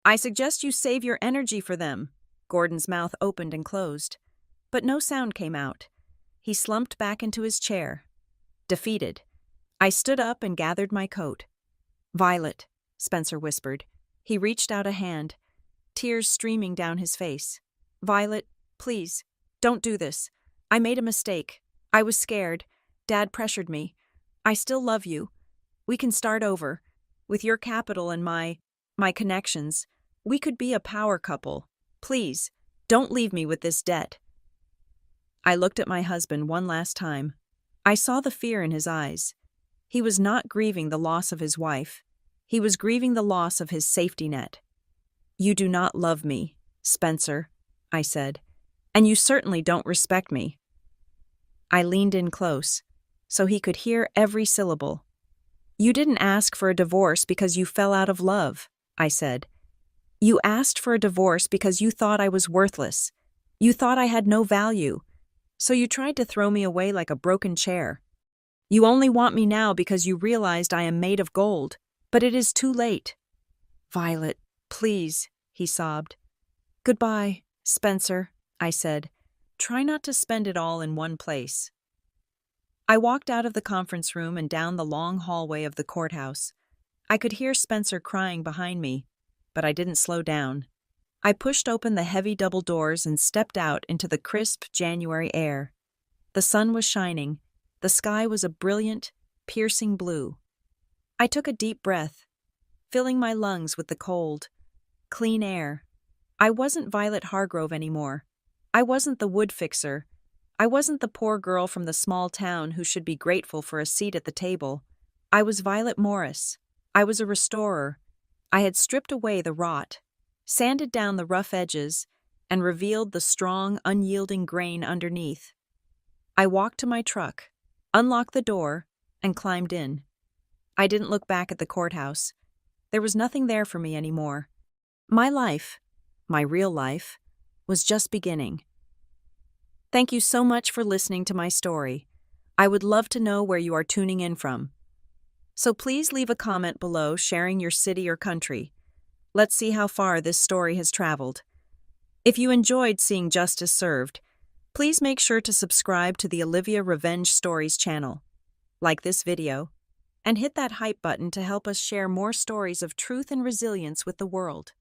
Speaker 1: I suggest you save your energy for them." Gordon's mouth opened and closed, but no sound came out. He slumped back into his chair, defeated. I stood up and gathered my coat. "Violet," Spencer whispered. He reached out a hand, tears streaming down his face. "Violet, please, don't do this. I made a mistake. I was scared. Dad pressured me. I still love you. We can start over. With your capital and my connections, we could be a power couple. Please, don't leave me with this debt." I looked at my husband one last time. I saw the fear in his eyes. He was not grieving the loss of his wife. He was grieving the loss of his safety net. "You do not love me, Spencer," I said, "and you certainly don't respect me." I leaned in close, so he could hear every syllable. "You didn't ask for a divorce because you fell out of love," I said. "You asked for a divorce because you thought I was worthless. You thought I had no value. So you tried to throw me away like a broken chair. You only want me now because you realized I am made of gold, but it is too late." "Violet, please," he sobbed. "Goodbye, Spencer," I said. "Try not to spend it all in one place." I walked out of the conference room and down the long hallway of the courthouse. I could hear Spencer crying behind me, but I didn't slow down. I pushed open the heavy double doors and stepped out into the crisp January air. The sun was shining. The sky was a brilliant, piercing blue. I took a deep breath, filling my lungs with the cold, clean air. I wasn't Violet Hargrove anymore. I wasn't the wood fixer. I wasn't the poor girl from the small town who should be grateful for a seat at the table. I was Violet Morris. I was a restorer. I had stripped away the rot, sanded down the rough edges, and revealed the strong, unyielding grain underneath. I walked to my truck, unlocked the door, and climbed in. I didn't look back at the courthouse. There was nothing there for me anymore. My life, my real life, was just beginning. Thank you so much for listening to my story. I would love to know where you are tuning in from. So please leave a comment below sharing your city or country. Let's see how far this story has traveled. If you enjoyed seeing justice served, please make sure to subscribe to the Olivia Revenge Stories channel, like this video, and hit that hype button to help us share more stories of truth and resilience with the world.